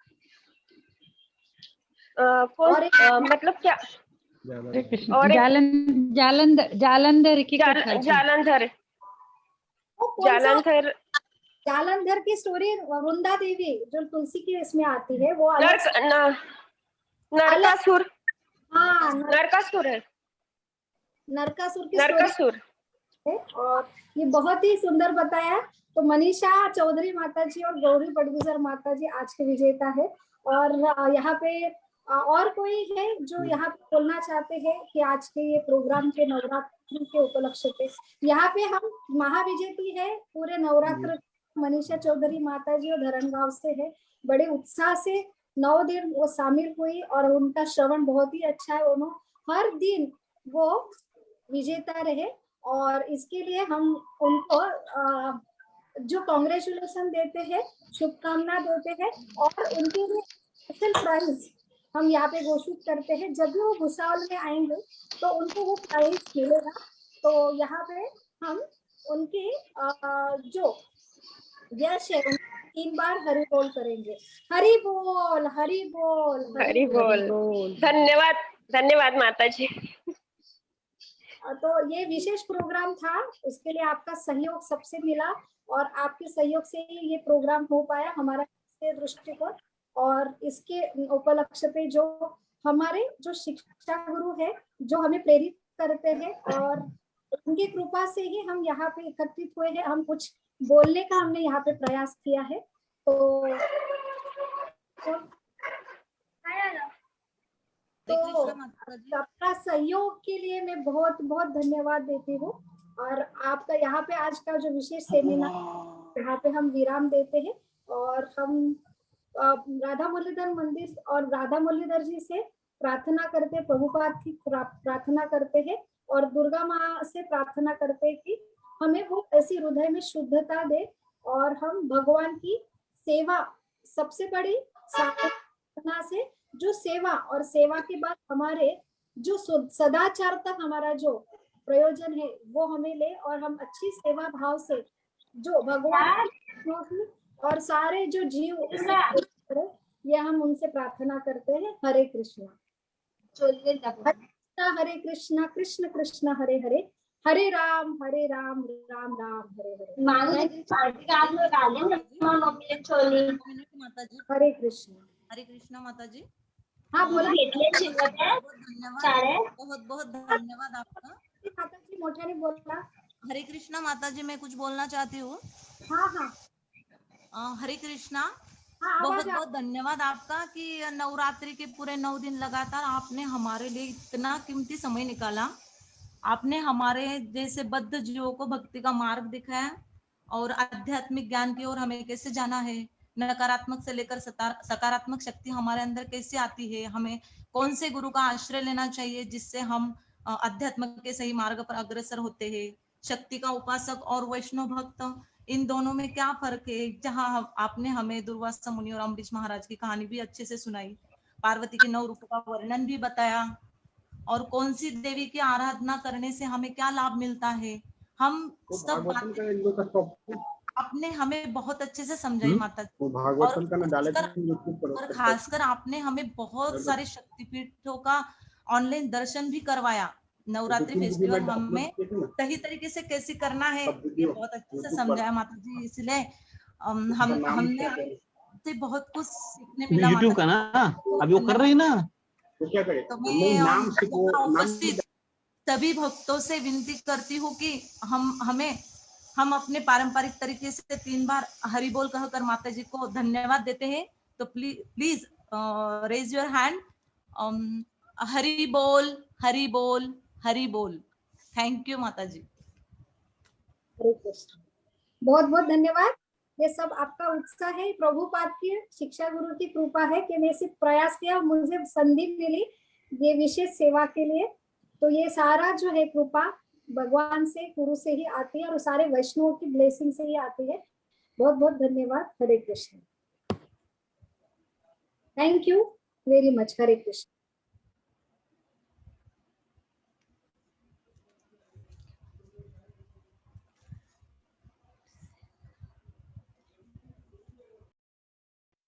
और मतलब क्या? हरे कृष्ण। और एक जालंधर की कथा थी। जालंधर वो कौन सा? जालंधर जालंधर की स्टोरी वृंदा देवी जो तुलसी की इसमें आती है, वो अलग नरकासुर। हाँ, नरकासुर है। नरकासुर की स्टोरी नरकासुर है। और ये बहुत ही सुंदर बताया। तो मनीषा चौधरी माता जी और गौरी बड़गुजर माता जी आज के विजेता है। और यहाँ पे और कोई है जो यहाँ पे बोलना चाहते हैं कि आज के ये प्रोग्राम के नवरात्रि के उपलक्ष्य पे यहाँ पे हम महाविजेती है पूरे नवरात्र, मनीषा चौधरी माता जी और धरमगांव से है। बड़े उत्साह से 9 दिन वो शामिल हुई और उनका श्रवण बहुत ही अच्छा है। उन्होंने हर दिन वो विजेता रहे और इसके लिए हम उनको जो कांग्रेचुलेशन देते हैं, शुभकामना देते हैं और उनके लिए स्पेशल प्राइज हम यहाँ पे घोषित करते हैं। जब भी वो भुसावल में आएंगे तो उनको वो प्राइज मिलेगा। तो यहाँ पे हम उनकी जो यश है 3 बार हरि बोल करेंगे। हरि बोल, हरि बोल, हरि बोल। धन्यवाद, धन्यवाद माता जी। तो ये विशेष प्रोग्राम था, इसके लिए आपका सहयोग सबसे मिला और आपके सहयोग से ही ये प्रोग्राम हो पाया हमारा दृष्टिकोण। और इसके उपलक्ष्य पे जो हमारे जो शिक्षा गुरु है जो हमें प्रेरित करते हैं और उनकी कृपा से ही हम यहाँ पे एकत्रित हुए हैं। हम कुछ बोलने का हमने यहाँ पे प्रयास किया है। तो सबका सहयोग के लिए मैं बहुत बहुत धन्यवाद देती हूँ। और आपका यहाँ पे आज का जो विशेष सेमिनार यहाँ पे हम विराम देते हैं और हम राधा मुरलीधर मंदिर और राधा मुरलीधर जी से प्रार्थना करते, प्रभुपाद की प्रार्थना करते हैं और दुर्गा माँ से प्रार्थना करते हैं कि हमें वो ऐसी हृदय में शुद्धता दे और हम भगवान की सेवा सबसे बड़ी साधना से जो सेवा और सेवा के बाद हमारे जो सदाचार तक हमारा जो प्रयोजन है वो हमें ले और हम अच्छी सेवा भाव से जो भगवान और सारे जो जीव ये हम उनसे प्रार्थना करते हैं। हरे कृष्णा। हरे कृष्णा कृष्ण कृष्ण हरे हरे, हरे राम राम राम हरे हरे। हरे कृष्णा माता जी। हाँ बोला। बहुत बहुत धन्यवाद आपका माता जी, मोठ्याने बोला। हरे कृष्णा माता जी, मैं कुछ बोलना चाहती हूँ। हाँ। हरे कृष्णा। हाँ, बहुत बहुत धन्यवाद आपका कि नवरात्रि के पूरे 9 दिन लगातार आपने हमारे लिए इतना कीमती समय निकाला। आपने हमारे जैसे बद्ध जीवों को भक्ति का मार्ग दिखाया और आध्यात्मिक ज्ञान की ओर हमें कैसे जाना है, नकारात्मक से लेकर सकारात्मक शक्ति हमारे अंदर कैसे आती है, हमें कौन से गुरु का आश्रय लेना चाहिए जिससे हम अध्यात्म के सही मार्ग पर अग्रसर होते हैं, शक्ति का उपासक और वैष्णव भक्त इन दोनों में क्या फर्क है। जहां आपने हमें दुर्वासा मुनि और अम्बरीश महाराज की कहानी भी अच्छे से सुनाई, पार्वती के 9 रूपों का वर्णन भी बताया और कौन सी देवी की आराधना करने से हमें क्या लाभ मिलता है, हम सब बातें आपने हमें बहुत अच्छे से समझाई माता जी। और खासकर आपने हमें बहुत सारे शक्तिपीठों का ऑनलाइन दर्शन भी करवाया। नवरात्रि फेस्टिवल हमें सही तरीके से कैसे करना है ये बहुत अच्छे से समझाया माता जी। इसलिए हमने से बहुत कुछ सीखने मिला। यूट्यूब का ना अभी वो कर रही ना, तो मैं उपस्थित सभी भक्तों से विनती करती हूँ कि हम अपने पारंपरिक तरीके से 3 बार हरि बोल कहकर माता जी को धन्यवाद देते हैं। तो please raise your hand. Hari बोल, हरि बोल, हरि बोल। थैंक यू माता जी। हरे कृष्ण। बहुत बहुत धन्यवाद। ये सब आपका उत्साह है, प्रभुपाद की शिक्षा गुरु की कृपा है कि मैं सिर्फ प्रयास किया, मुझे संधि मिली ये विशेष सेवा के लिए। तो ये सारा जो है कृपा भगवान से, गुरु से ही आती है और सारे वैष्णवों की ब्लेसिंग से ही आती है। बहुत बहुत धन्यवाद। Hare Krishna. Thank you very much. Hare Krishna.